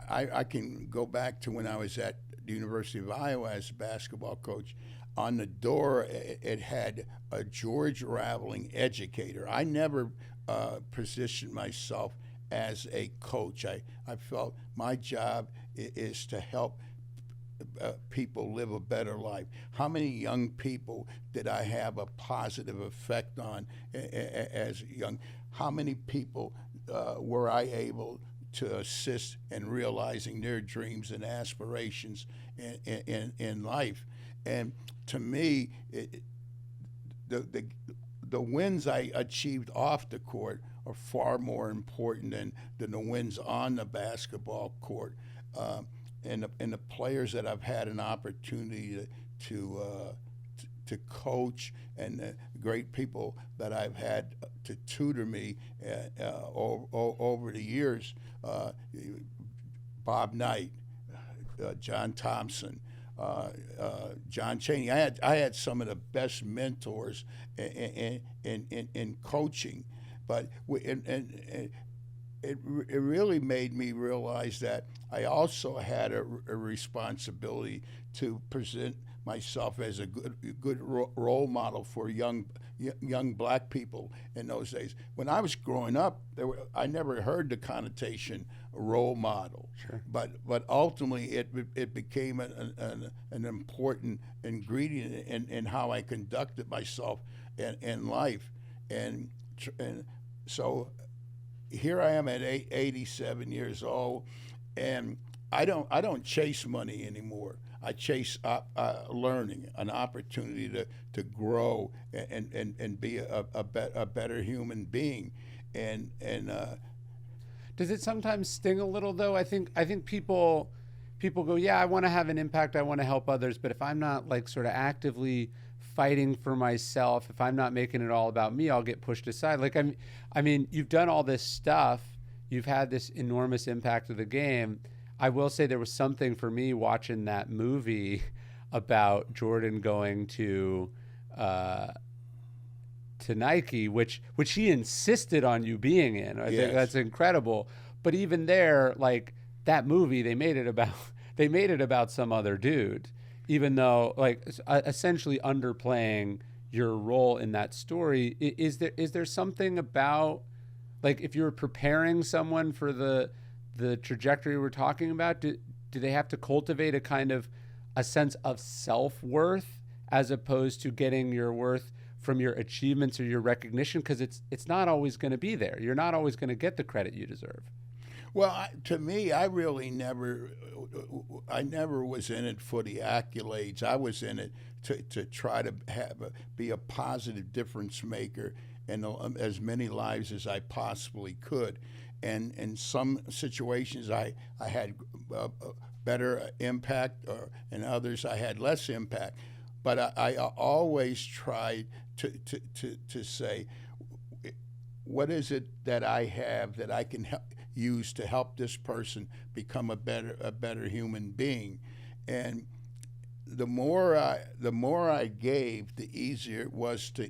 A: I can go back to when I was at the University of Iowa as a basketball coach. On the door, it had a George Raveling educator. I never positioned myself as a coach. I felt my job is to help people live a better life. How many young people did I have a positive effect on as young? How many people were I able to assist in realizing their dreams and aspirations in life? And to me, the wins I achieved off the court are far more important than the wins on the basketball court. And the players that I've had an opportunity to coach, and the great people that I've had to tutor me over the years, Bob Knight, John Thompson, John Chaney. I had some of the best mentors in coaching, but it really made me realize that I also had a responsibility to present myself as a good role model for young young black people in those days. When I was growing up, I never heard the connotation role model.
B: Sure.
A: But ultimately, it became an important ingredient in how I conducted myself in life, and so here I am at 87 years old, and I don't chase money anymore. I chase learning, an opportunity to grow and be a better human being, and
B: Does it sometimes sting a little though? I think people go, yeah, I want to have an impact, I want to help others, but if I'm not like sort of actively fighting for myself, if I'm not making it all about me, I'll get pushed aside. Like I mean, you've done all this stuff, you've had this enormous impact of the game. I will say there was something for me watching that movie about Jordan going to Nike, which he insisted on you being in. I think that's incredible. But even there, like that movie, they made it about some other dude, even though like essentially underplaying your role in that story. Is there something about, like, if you're preparing someone for the trajectory we're talking about, do they have to cultivate a kind of a sense of self-worth as opposed to getting your worth from your achievements or your recognition? Because it's not always going to be there. You're not always going to get the credit you deserve.
A: Well, to me, I really never was in it for the accolades. I was in it to try to be a positive difference maker in as many lives as I possibly could. And in some situations, I had better impact, or in others, I had less impact. But I always tried to say, what is it that I have that I can use to help this person become a better human being? And the more I gave, the easier it was to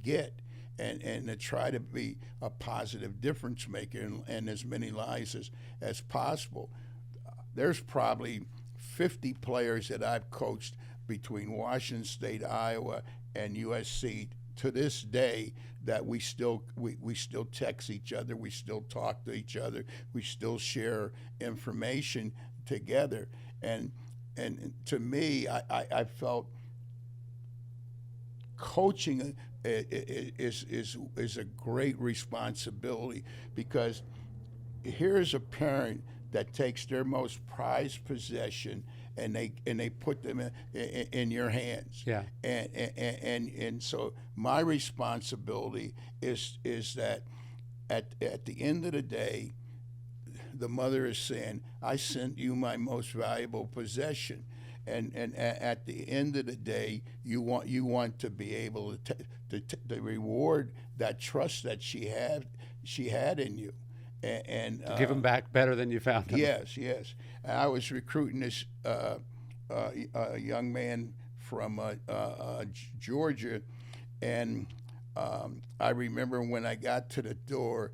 A: get. And to try to be a positive difference maker in as many lives as possible. There's probably 50 players that I've coached between Washington State, Iowa, and USC to this day that we still text each other, we still talk to each other, we still share information together. And to me, I felt coaching is a great responsibility, because here's a parent that takes their most prized possession and they put them in your hands.
B: Yeah.
A: And so my responsibility is that at the end of the day, the mother is saying, I sent you my most valuable possession. And at the end of the day, you want to be able to reward that trust that she had in you, and
B: to give them back better than you found them.
A: Yes. And I was recruiting this young man from Georgia, and I remember when I got to the door,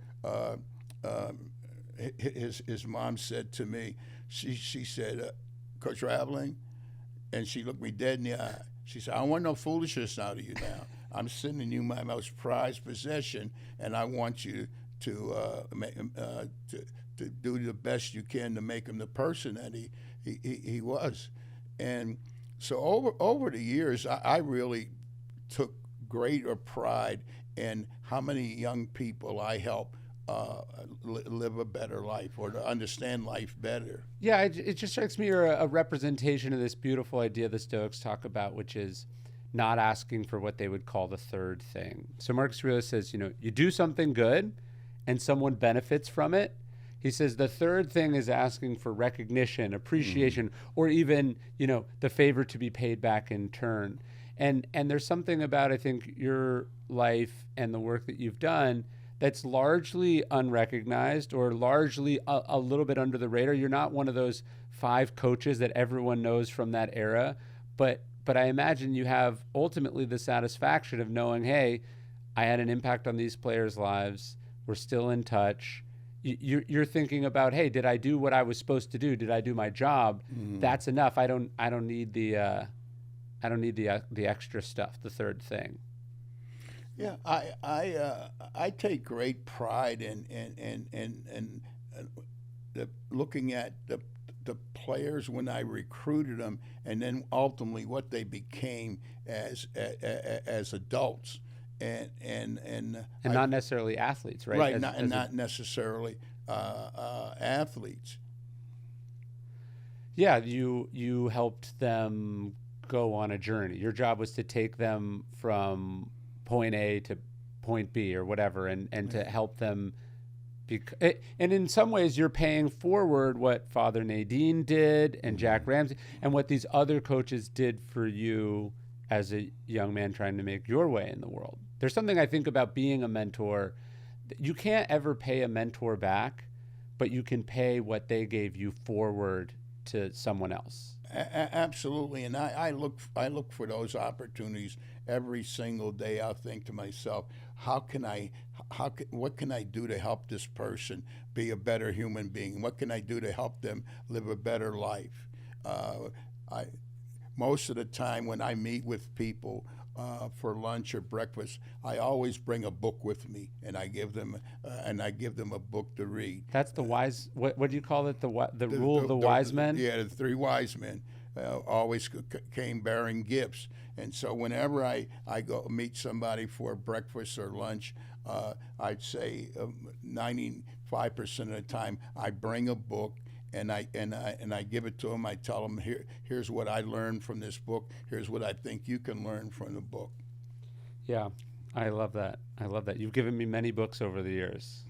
A: his mom said to me, she said, Coach Raveling. And she looked me dead in the eye. She said, I don't want no foolishness out of you now. I'm sending you my most prized possession, and I want you to do the best you can to make him the person that he was. And so over the years, I really took greater pride in how many young people I helped live a better life, or to understand life better.
B: Yeah, it just strikes me you're a representation of this beautiful idea the Stoics talk about, which is not asking for what they would call the third thing. So Marcus Aurelius says, you do something good and someone benefits from it. He says the third thing is asking for recognition, appreciation, or even, the favor to be paid back in turn. And there's something about, I think, your life and the work that you've done that's largely unrecognized, or largely a little bit under the radar. You're not one of those 5 coaches that everyone knows from that era, but I imagine you have ultimately the satisfaction of knowing, hey, I had an impact on these players' lives. We're still in touch. You're thinking about, hey, did I do what I was supposed to do? Did I do my job? That's enough. I don't need the extra stuff, the third thing.
A: Yeah, I take great pride in looking at the players when I recruited them, and then ultimately what they became as adults, and
B: And not necessarily athletes, right?
A: right, not necessarily athletes.
B: Yeah, you helped them go on a journey. Your job was to take them from point A to point B or whatever, and to help them. And in some ways, you're paying forward what Father Nadine did and Jack Ramsey and what these other coaches did for you as a young man trying to make your way in the world. There's something I think about being a mentor. You can't ever pay a mentor back, but you can pay what they gave you forward to someone else.
A: Absolutely, and I look for those opportunities every single day. I'll think to myself, what can I do to help this person be a better human being? What can I do to help them live a better life? I Most of the time when I meet with people for lunch or breakfast, I always bring a book with me, and I give them a book to read.
B: That's the wise. What do you call it? The rule of the wise men.
A: Yeah, the three wise men always came bearing gifts, and so whenever I go meet somebody for breakfast or lunch, I'd say 95% of the time I bring a book. And I give it to them. I tell them, here's what I learned from this book. Here's what I think you can learn from the book.
B: Yeah, I love that. I love that. You've given me many books over the years.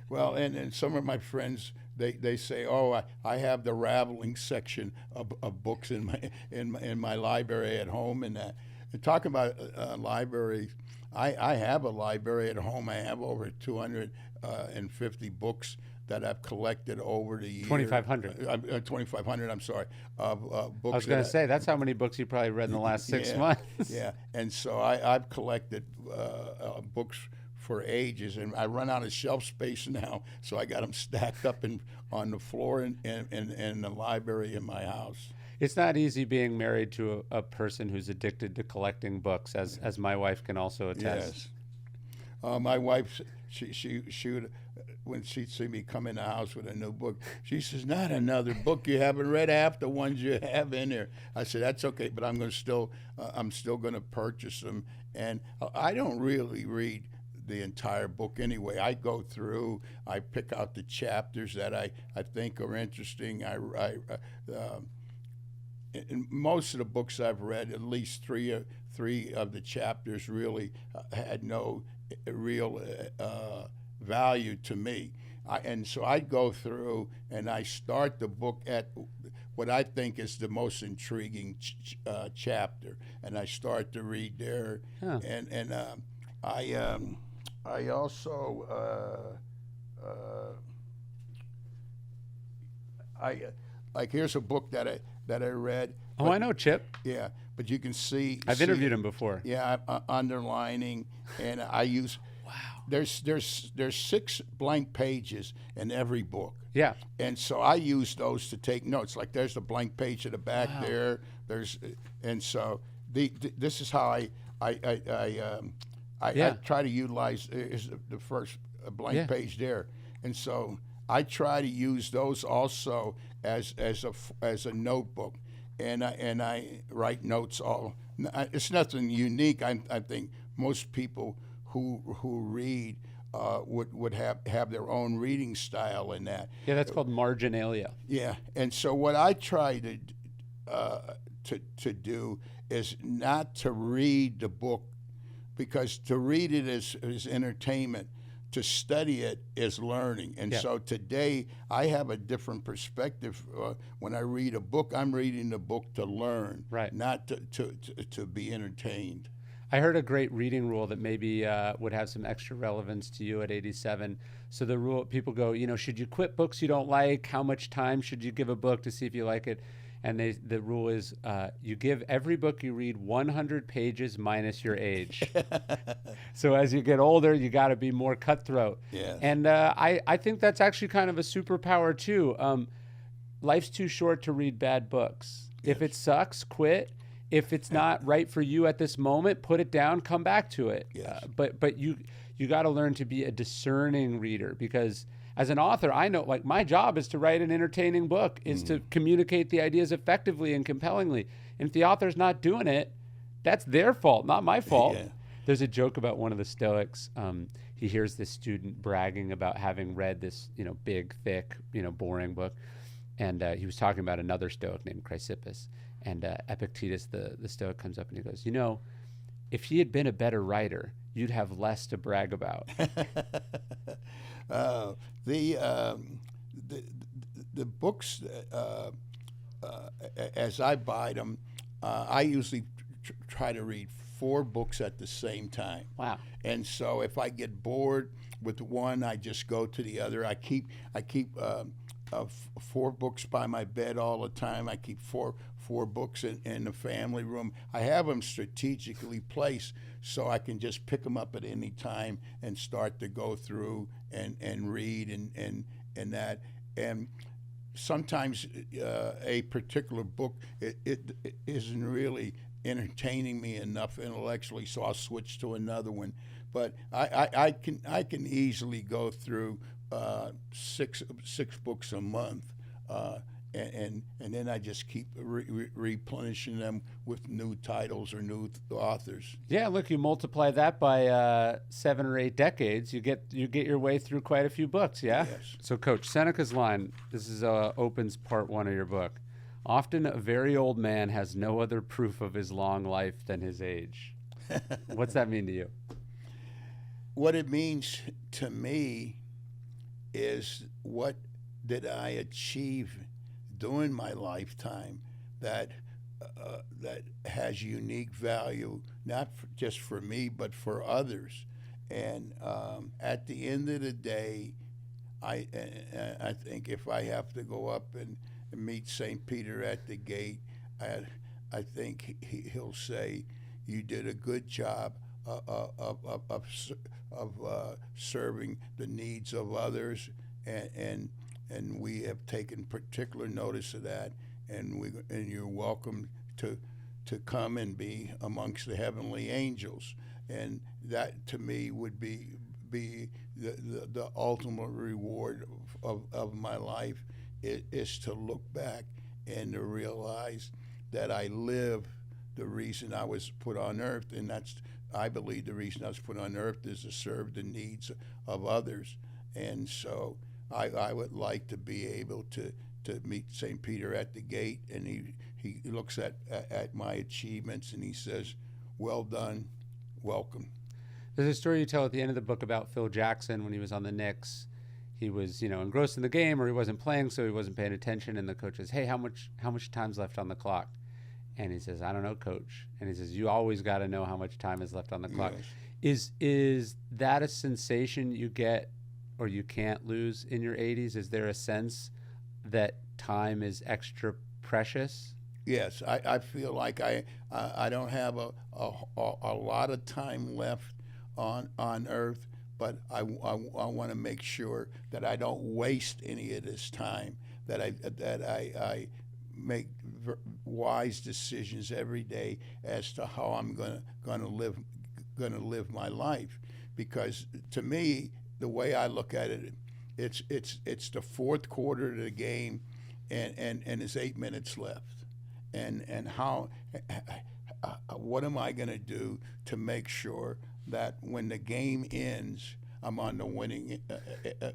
A: Well, and some of my friends, they say, oh, I have the Raveling section of books in my library at home, and that. And talking about libraries, I have a library at home. I have over 250 books that I've collected over the years.
B: 2,500.
A: 2,500, I'm sorry, of books.
B: I was going to say, that's how many books you probably read in the last 6 months.
A: Yeah, and so I've collected books for ages, and I run out of shelf space now, so I got them stacked up on the floor in the library in my house.
B: It's not easy being married to a person who's addicted to collecting books, as my wife can also attest.
A: Yes. My wife, she would, when she'd see me come in the house with a new book, she says, "Not another book. You haven't read half the ones you have in there." I said, "That's okay, but I'm still going to purchase them." And I don't really read the entire book anyway. I go through, I pick out the chapters that I think are interesting. In most of the books I've read, at least three of the chapters really had no real value to me. And so I go through and I start the book at what I think is the most intriguing chapter, and I start to read there.
B: Huh.
A: And I also like, here's a book that I read.
B: Oh, I know Chip.
A: Yeah, but you can see.
B: I've interviewed him before.
A: Yeah, I'm underlining, and I use.
B: Wow.
A: There's 6 blank pages in every book.
B: Yeah.
A: And so I use those to take notes. Like, there's the blank page at the back there. And so this is how I try to utilize is the first blank page there. And so I try to use those also as a notebook, and I write notes. It's nothing unique. I think most people who read would have their own reading style in that.
B: Yeah, that's called marginalia.
A: Yeah, and so what I try to do is not to read the book, because to read it is entertainment. To study it is learning. And so today I have a different perspective. When I read a book, I'm reading the book to learn,
B: right?
A: Not to be entertained.
B: I heard a great reading rule that maybe would have some extra relevance to you at 87. So the rule, people go, should you quit books you don't like? How much time should you give a book to see if you like it? And the rule is you give every book you read 100 pages minus your age. So as you get older, you got to be more cutthroat.
A: Yes.
B: And I think that's actually kind of a superpower too. Life's too short to read bad books. Yes. If it sucks, quit. if it's not right for you at this moment, put it down, come back to it.
A: Yes.
B: But you got to learn to be a discerning reader, because as an author, I know, like, my job is to write an entertaining book, is to communicate the ideas effectively and compellingly. And if the author's not doing it, that's their fault, not my fault.
A: Yeah.
B: There's a joke about one of the Stoics. He hears this student bragging about having read this, big, thick, boring book. And he was talking about another Stoic named Chrysippus. And Epictetus, the Stoic, comes up and he goes, if he had been a better writer, you'd have less to brag about.
A: The books, as I buy them, I usually try to read 4 books at the same time.
B: Wow.
A: And so if I get bored with one, I just go to the other. I keep 4 books by my bed all the time. I keep four books in the family room. I have them strategically placed so I can just pick them up at any time and start to go through and read and that. And sometimes a particular book it isn't really entertaining me enough intellectually, so I'll switch to another one. But I can easily go through 6 books a month, and then I just keep replenishing them with new titles or new authors.
B: Yeah, look, you multiply that by 7 or 8 decades, you get your way through quite a few books. Yeah.
A: Yes.
B: So, Coach, Seneca's line. This is opens part 1 of your book. Often a very old man has no other proof of his long life than his age. What's that mean to you?
A: What it means to me is, what did I achieve during my lifetime that has unique value, not just for me, but for others. And at the end of the day, I think if I have to go up and meet St. Peter at the gate, I think he'll say, you did a good job of serving the needs of others, and we have taken particular notice of that, and you're welcome to come and be amongst the heavenly angels. And that, to me, would be the ultimate reward of my life, is to look back and to realize that I live the reason I was put on earth, and I believe the reason I was put on earth is to serve the needs of others. And so I would like to be able to meet St. Peter at the gate, and he looks at my achievements and he says, well done, welcome.
B: There's a story you tell at the end of the book about Phil Jackson when he was on the Knicks. He was, engrossed in the game, or he wasn't playing, so he wasn't paying attention. And the coach says, "Hey, how much time's left on the clock?" And he says, "I don't know, coach." And he says, "You always got to know how much time is left on the clock."
A: Yes.
B: Is that a sensation you get, or you can't lose in your 80s? Is there a sense that time is extra precious?
A: Yes, I feel like I don't have a lot of time left on Earth, but I want to make sure that I don't waste any of this time. That I make wise decisions every day as to how I'm going to live my life. Because to me, the way I look at it, it's the fourth quarter of the game, and there's 8 minutes left. And how what am I going to do to make sure that when the game ends, I'm on the winning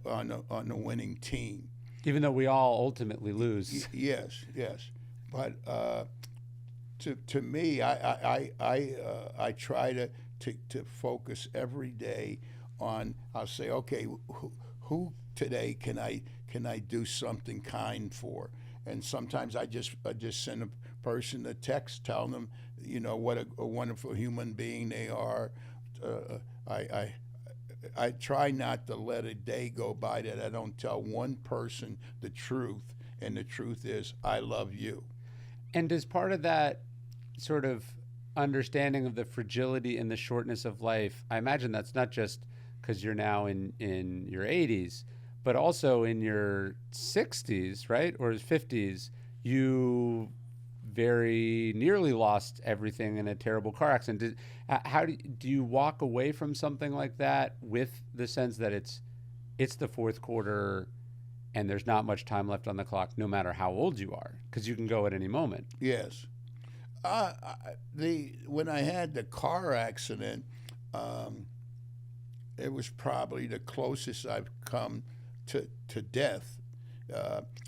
A: on the winning team?
B: Even though we all ultimately lose.
A: Yes. But to me, I try to focus every day on. I'll say, okay, who today can I do something kind for? And sometimes I just send a person a text telling them, what a wonderful human being they are. I try not to let a day go by that I don't tell one person the truth, and the truth is, I love you.
B: And as part of that sort of understanding of the fragility and the shortness of life, I imagine that's not just because you're now in your 80s, but also in your 60s, right? Or 50s, you very nearly lost everything in a terrible car accident. How do you walk away from something like that with the sense that it's the fourth quarter and there's not much time left on the clock, no matter how old you are, because you can go at any moment?
A: Yes. When I had the car accident, it was probably the closest I've come to death.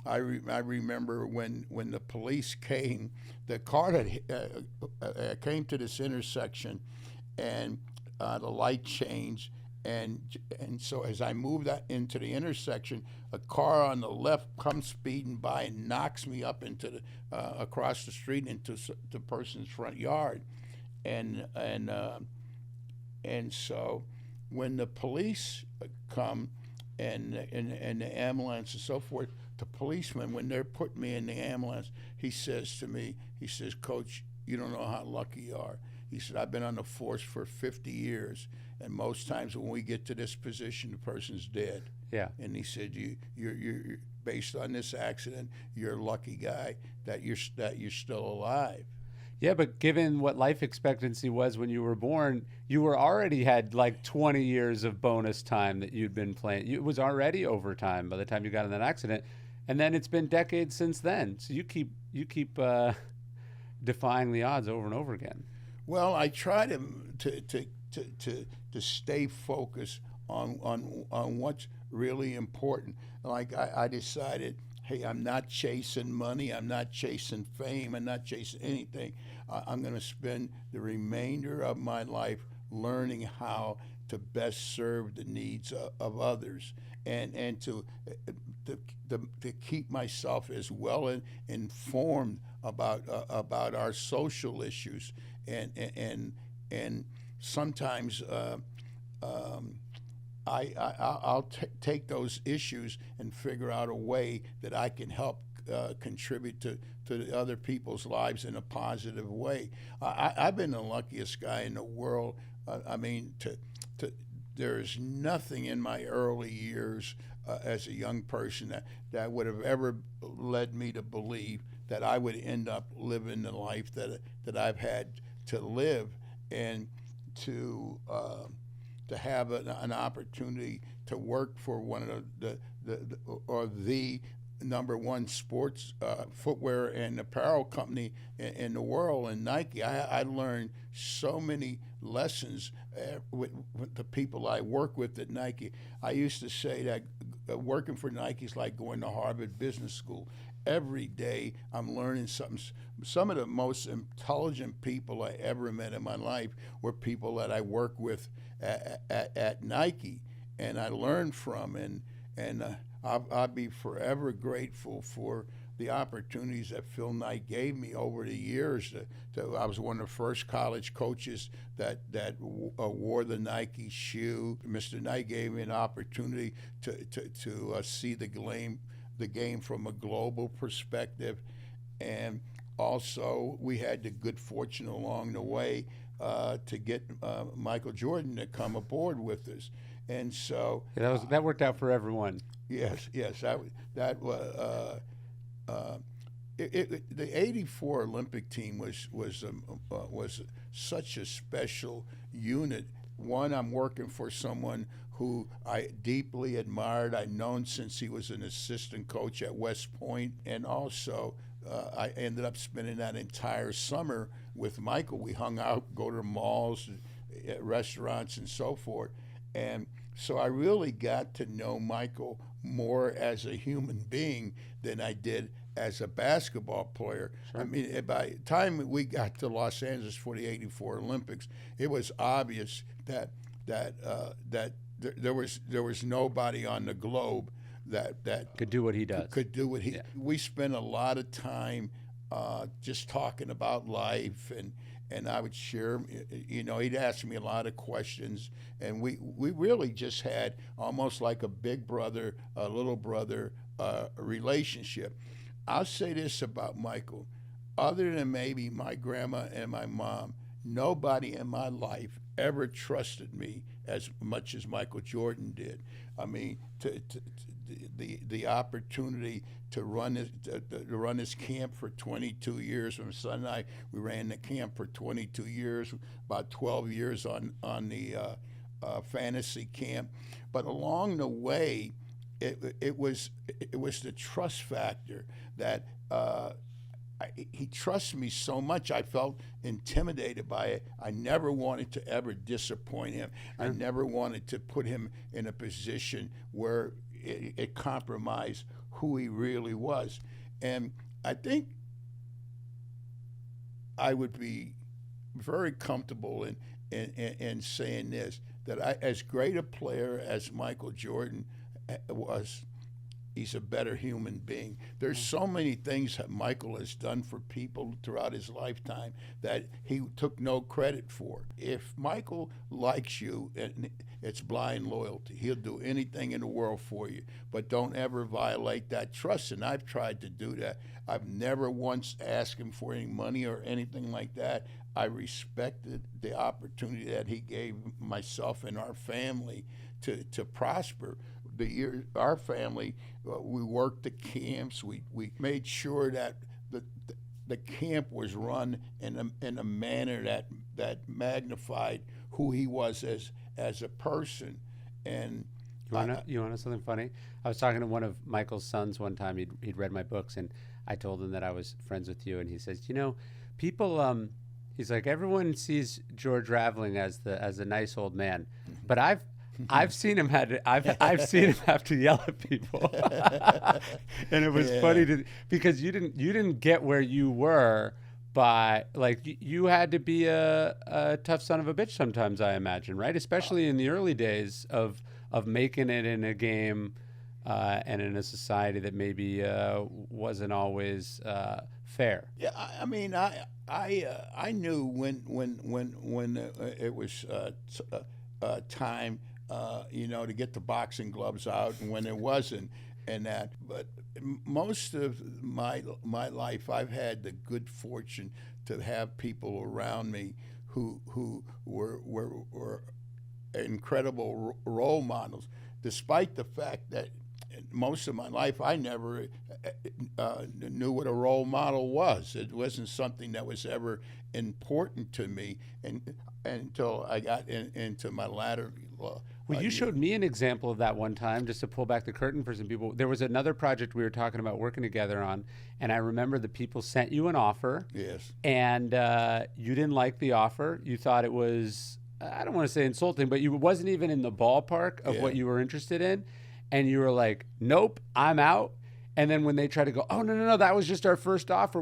A: I remember when the police came, the car that came to this intersection, and the light changed, and so as I moved into the intersection, a car on the left comes speeding by and knocks me up into the across the street into the person's front yard, and so when the police come and the ambulance and so forth, the policeman, when they're putting me in the ambulance, he says to me, he says, "Coach, you don't know how lucky you are." He said, "I've been on the force for 50 years, and most times when we get to this position, the person's dead."
B: Yeah.
A: And he said, "You're based on this accident, you're a lucky guy that you're still alive."
B: Yeah, but given what life expectancy was when you were born, you were already had like 20 years of bonus time that you'd been playing. It was already overtime by the time you got in that accident, and then it's been decades since then. So you keep defying the odds over and over again.
A: Well, I try to stay focused on what's really important. Like I decided, hey, I'm not chasing money. I'm not chasing fame. I'm not chasing anything. I'm going to spend the remainder of my life learning how to best serve the needs of others, and to keep myself as well informed about our social issues, and sometimes I'll take those issues and figure out a way that I can help contribute to the other people's lives in a positive way. I've been the luckiest guy in the world. I mean, there's nothing in my early years as a young person that would have ever led me to believe that I would end up living the life that I've had to live, and to have an opportunity to work for one of the number one sports footwear and apparel company in the world, and Nike. I learned so many lessons with the people I work with at Nike. I used to say that working for Nike is like going to Harvard Business School. Every day I'm learning something. Some of the most intelligent people I ever met in my life were people that I work with at Nike, and I learned from, and I'll be forever grateful for the opportunities that Phil Knight gave me over the years. I was one of the first college coaches that wore the Nike shoe. Mr. Knight gave me an opportunity to see the game from a global perspective, and also we had the good fortune along the way to get Michael Jordan to come aboard with us, and so
B: that worked out for everyone.
A: Yes, that was the '84 Olympic team was such a special unit. One, I'm working for someone who I deeply admired. I'd known since he was an assistant coach at West Point, and also I ended up spending that entire summer with Michael. We hung out, go to malls, restaurants, and so forth, and so I really got to know Michael more as a human being than I did as a basketball player. Sure. I mean, by the time we got to Los Angeles for the '84 Olympics, it was obvious that there was nobody on the globe that
B: could do what he does.
A: Could do what he. Yeah. We spent a lot of time just talking about life, and I would share. He'd ask me a lot of questions, and we really just had almost like a big brother, a little brother relationship. I'll say this about Michael: other than maybe my grandma and my mom, nobody in my life ever trusted me as much as Michael Jordan did. I mean, the opportunity to run his camp for 22 years. My son and I, we ran the camp for 22 years, about 12 years on the fantasy camp. But along the way, it was the trust factor that he trusts me so much. I felt intimidated by it. I never wanted to ever disappoint him. I never wanted to put him in a position where it compromised who he really was. And I think I would be very comfortable in saying this, that as great a player as Michael Jordan was, he's a better human being. There's so many things that Michael has done for people throughout his lifetime that he took no credit for. If Michael likes you, it's blind loyalty. He'll do anything in the world for you, but don't ever violate that trust. And I've tried to do that. I've never once asked him for any money or anything like that. I respected the opportunity that he gave myself and our family to prosper. Our family, we worked the camps. We made sure that the camp was run in a manner that magnified who he was as a person. And
B: you want to know something funny? I was talking to one of Michael's sons one time. He'd read my books, and I told him that I was friends with you, and he says, people. He's like, everyone sees George Raveling as a nice old man, but I've seen him I've seen him have to yell at people, and it was funny because you didn't get where you were by, like, you had to be a tough son of a bitch sometimes, I imagine, right? Especially in the early days of making it in a game and in a society that maybe wasn't always fair.
A: Yeah, I mean, I knew when it was time, to get the boxing gloves out, and when it wasn't, and that. But most of my life, I've had the good fortune to have people around me who were incredible role models, despite the fact that most of my life I never knew what a role model was. It wasn't something that was ever important to me, until I got into my latter.
B: Well, you showed me an example of that one time, just to pull back the curtain for some people. There was another project we were talking about working together on, and I remember the people sent you an offer.
A: Yes.
B: And you didn't like the offer. You thought it was, I don't want to say insulting, but it wasn't even in the ballpark of what you were interested in. And you were like, nope, I'm out. And then when they try to go, oh, no, that was just our first offer.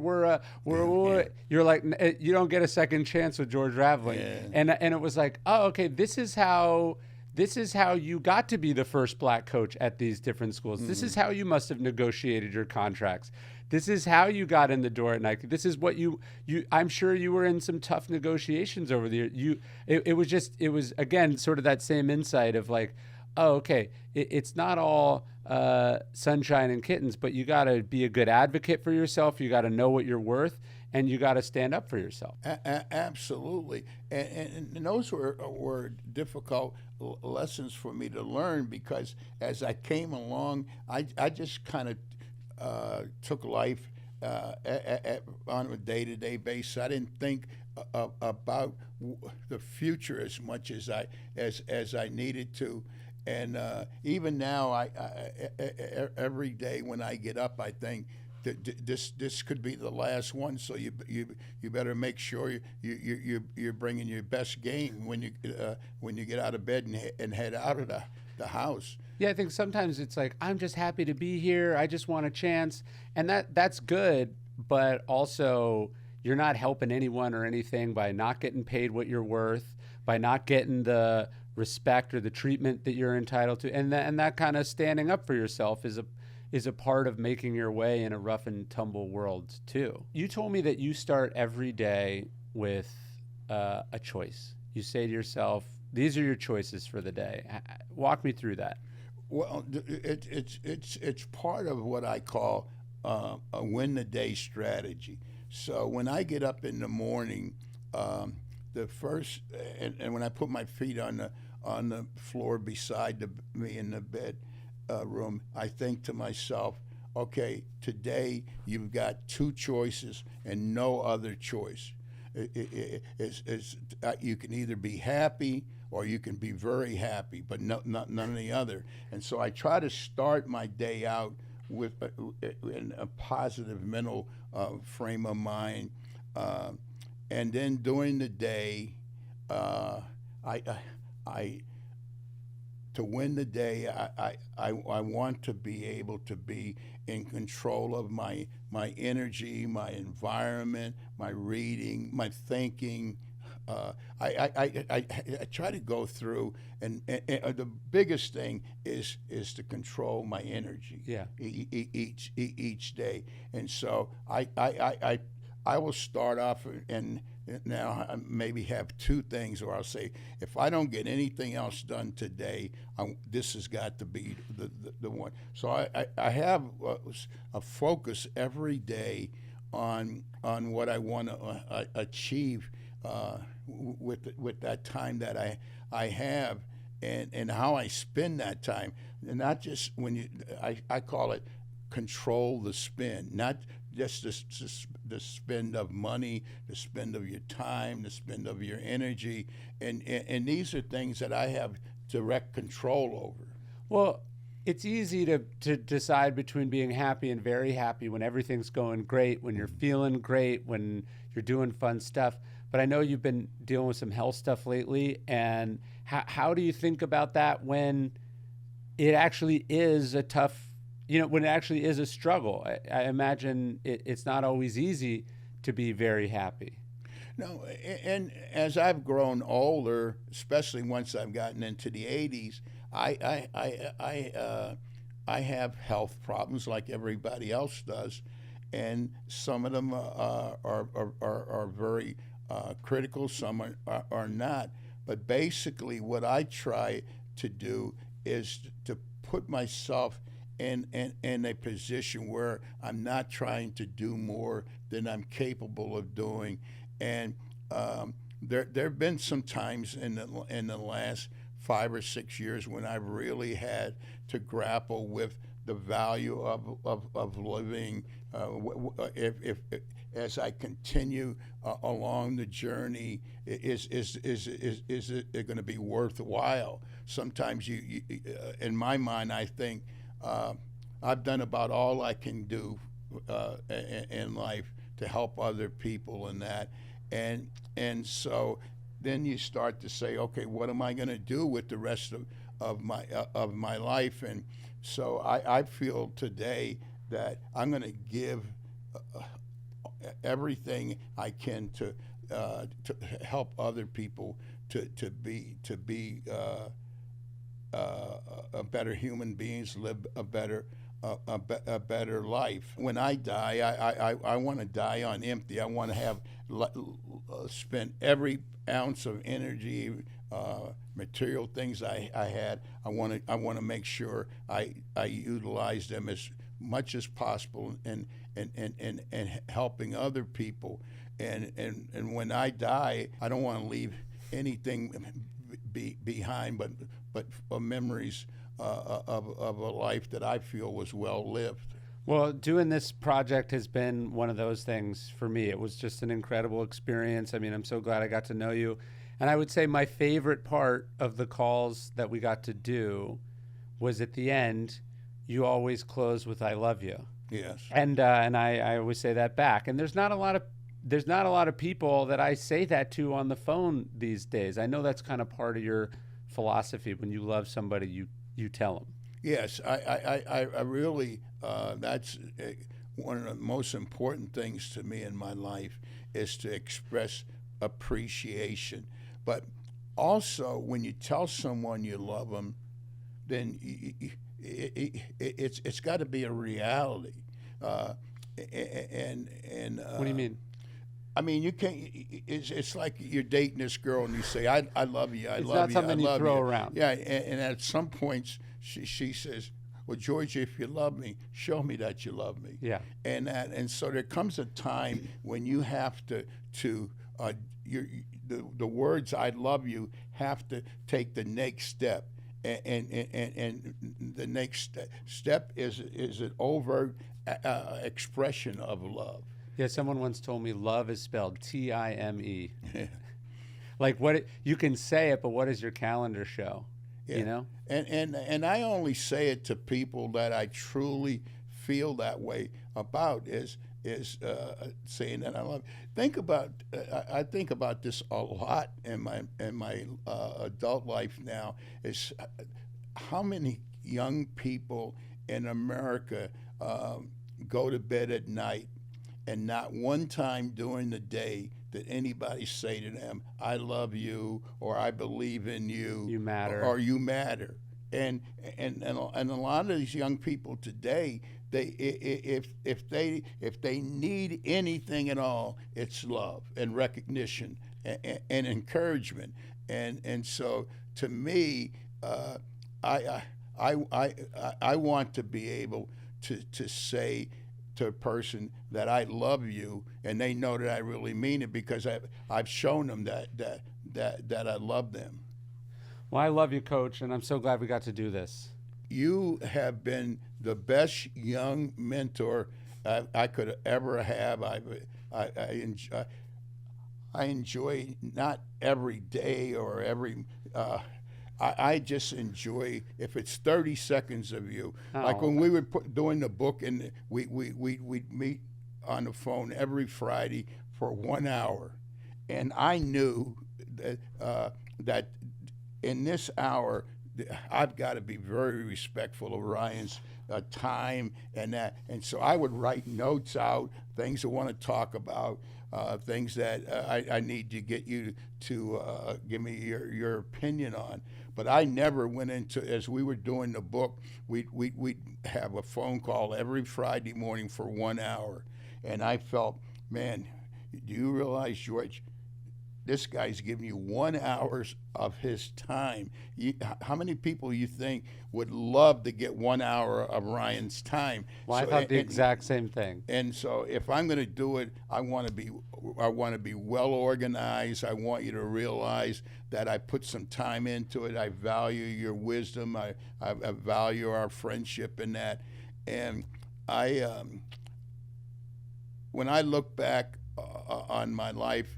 B: You're like, you don't get a second chance with George Raveling. Yeah. And it was like, oh, okay, this is how you got to be the first black coach at these different schools. Mm-hmm. This is how you must have negotiated your contracts. This is how you got in the door at Nike. This is what you I'm sure you were in some tough negotiations over the year. It was again sort of that same insight of like, oh, okay, it's not all sunshine and kittens, but you got to be a good advocate for yourself. You got to know what you're worth, and you got to stand up for yourself.
A: Absolutely. And those were difficult lessons for me to learn, because as I came along, I just kind of took life on a day-to-day basis. I didn't think about the future as much as I needed to. And even now, I every day when I get up, I think that this could be the last one. So you better make sure you're bringing your best game when you get out of bed and head out of the house.
B: Yeah, I think sometimes it's like, I'm just happy to be here. I just want a chance, and that's good. But also, you're not helping anyone or anything by not getting paid what you're worth, by not getting the respect or the treatment that you're entitled to, and that kind of standing up for yourself is a part of making your way in a rough and tumble world too. You told me that you start every day with a choice. You say to yourself, these are your choices for the day. Walk me through that.
A: Well, it's part of what I call a win the day strategy. So when I get up in the morning, the first, and when I put my feet on the floor beside me in the bed, room, I think to myself, okay, today you've got two choices and no other choice. You can either be happy or you can be very happy, but none of the other. And so I try to start my day out with in a positive mental frame of mind, and then during the day, I to win the day, I want to be able to be in control of my energy, my environment, my reading, my thinking. I try to go through, and the biggest thing is to control my energy.
B: Yeah.
A: Each day, and so I will start off and now I maybe have two things, or I'll say, if I don't get anything else done today, this has got to be the one. So I have a focus every day on what I want to achieve with that time that I have, and how I spend that time, and not just I call it control the spend, not just the spend of money, the spend of your time, the spend of your energy, and these are things that I have direct control over.
B: Well, it's easy to decide between being happy and very happy when everything's going great, when you're feeling great, when you're doing fun stuff. But I know you've been dealing with some health stuff lately, and how do you think about that when it actually is a tough, when it actually is a struggle? I imagine it's not always easy to be very happy.
A: No, and as I've grown older, especially once I've gotten into the 80s, I have health problems like everybody else does, and some of them are very critical, some are not. But basically, what I try to do is to put myself in a position where I'm not trying to do more than I'm capable of doing. And there have been some times in the last 5 or 6 years when I've really had to grapple with the value of living. If as I continue along the journey, is it going to be worthwhile? Sometimes in my mind, I think I've done about all I can do in life to help other people in that, and so then you start to say, okay, what am I going to do with the rest of my life? And so I feel today that I'm going to give everything I can to help other people to be better human beings, live a better life. When I die, I want to die on empty. I want to have spent every ounce of energy, material things I had. I want to make sure I utilize them as much as possible and helping other people. And when I die, I don't want to leave anything behind but memories of a life that I feel was well lived.
B: Well, doing this project has been one of those things for me. It was just an incredible experience. I mean, I'm so glad I got to know you. And I would say my favorite part of the calls that we got to do was at the end, you always close with "I love you."
A: Yes.
B: And I always say that back. And there's not a lot of people that I say that to on the phone these days. I know that's kind of part of your philosophy. When you love somebody, you tell them.
A: Yes, I really, that's one of the most important things to me in my life, is to express appreciation. But also, when you tell someone you love them, then it's got to be a reality. And
B: What do you mean?
A: I mean, you can't. It's like you're dating this girl and you say, "I love you, I
B: It's
A: love
B: not
A: you,
B: something
A: I
B: you
A: love
B: throw
A: you."
B: around.
A: Yeah, and at some points she says, "Well, George, if you love me, show me that you love me."
B: Yeah.
A: And so there comes a time when you have to the words "I love you" have to take the next step, and the next step is an overt expression of love.
B: Yeah, someone once told me love is spelled Time. Like you can say it, but what does your calendar show?
A: Yeah.
B: You know?
A: And I only say it to people that I truly feel that way about is saying that I love. Think about I think about this a lot in my adult life now. Is how many young people in America go to bed at night and not one time during the day did anybody say to them, "I love you," or "I believe in you,"
B: You matter.
A: or "You matter." And a lot of these young people today, if they need anything at all, it's love and recognition and encouragement. And so to me, I want to be able to say to a person that I love you, and they know that I really mean it because I've shown them that I love them.
B: Well, I love you, Coach, and I'm so glad we got to do this.
A: You have been the best young mentor I could ever have. I enjoy not every day or every. I just enjoy if it's 30 seconds of you. Like when we were doing the book, and we'd meet on the phone every Friday for 1 hour, and I knew that in this hour I've got to be very respectful of Ryan's time and that, and so I would write notes out, things I want to talk about. Things that I need to get you to give me your opinion on. But I never went into, as we were doing the book, we'd have a phone call every Friday morning for 1 hour. And I felt, man, do you realize, George, this guy's giving you 1 hour of his time. How many people you think would love to get 1 hour of Ryan's time?
B: Well, I thought the exact same thing.
A: And so, if I'm going to do it, I want to be well organized. I want you to realize that I put some time into it. I value your wisdom. I value our friendship in that. And when I look back on my life,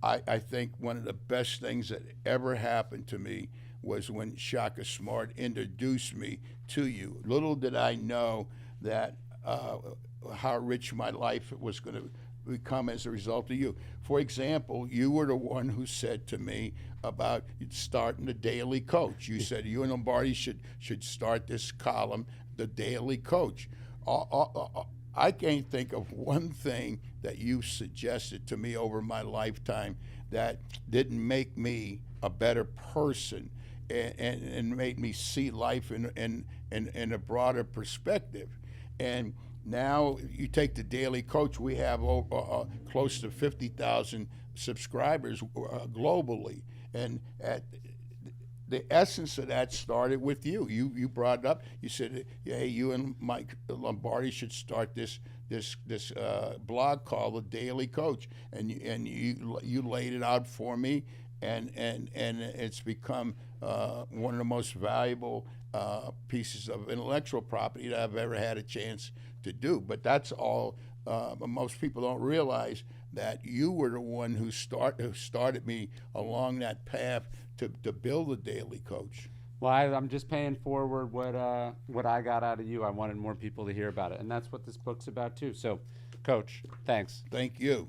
A: I think one of the best things that ever happened to me was when Shaka Smart introduced me to you. Little did I know that how rich my life was going to become as a result of you. For example, you were the one who said to me about starting the Daily Coach. You said you and Lombardi should start this column, the Daily Coach. I can't think of one thing that you suggested to me over my lifetime that didn't make me a better person and made me see life in a broader perspective. And now you take the Daily Coach, we have close to 50,000 subscribers globally. And the essence of that started with you. You brought it up. You said, "Hey, you and Mike Lombardi should start this blog called the Daily Coach," and you laid it out for me, and it's become one of the most valuable pieces of intellectual property that I've ever had a chance to do. But that's all. Most people don't realize that you were the one who started me along that path to build a Daily Coach.
B: Well, I'm just paying forward what I got out of you. I wanted more people to hear about it, and that's what this book's about too. So, Coach, thanks.
A: Thank you.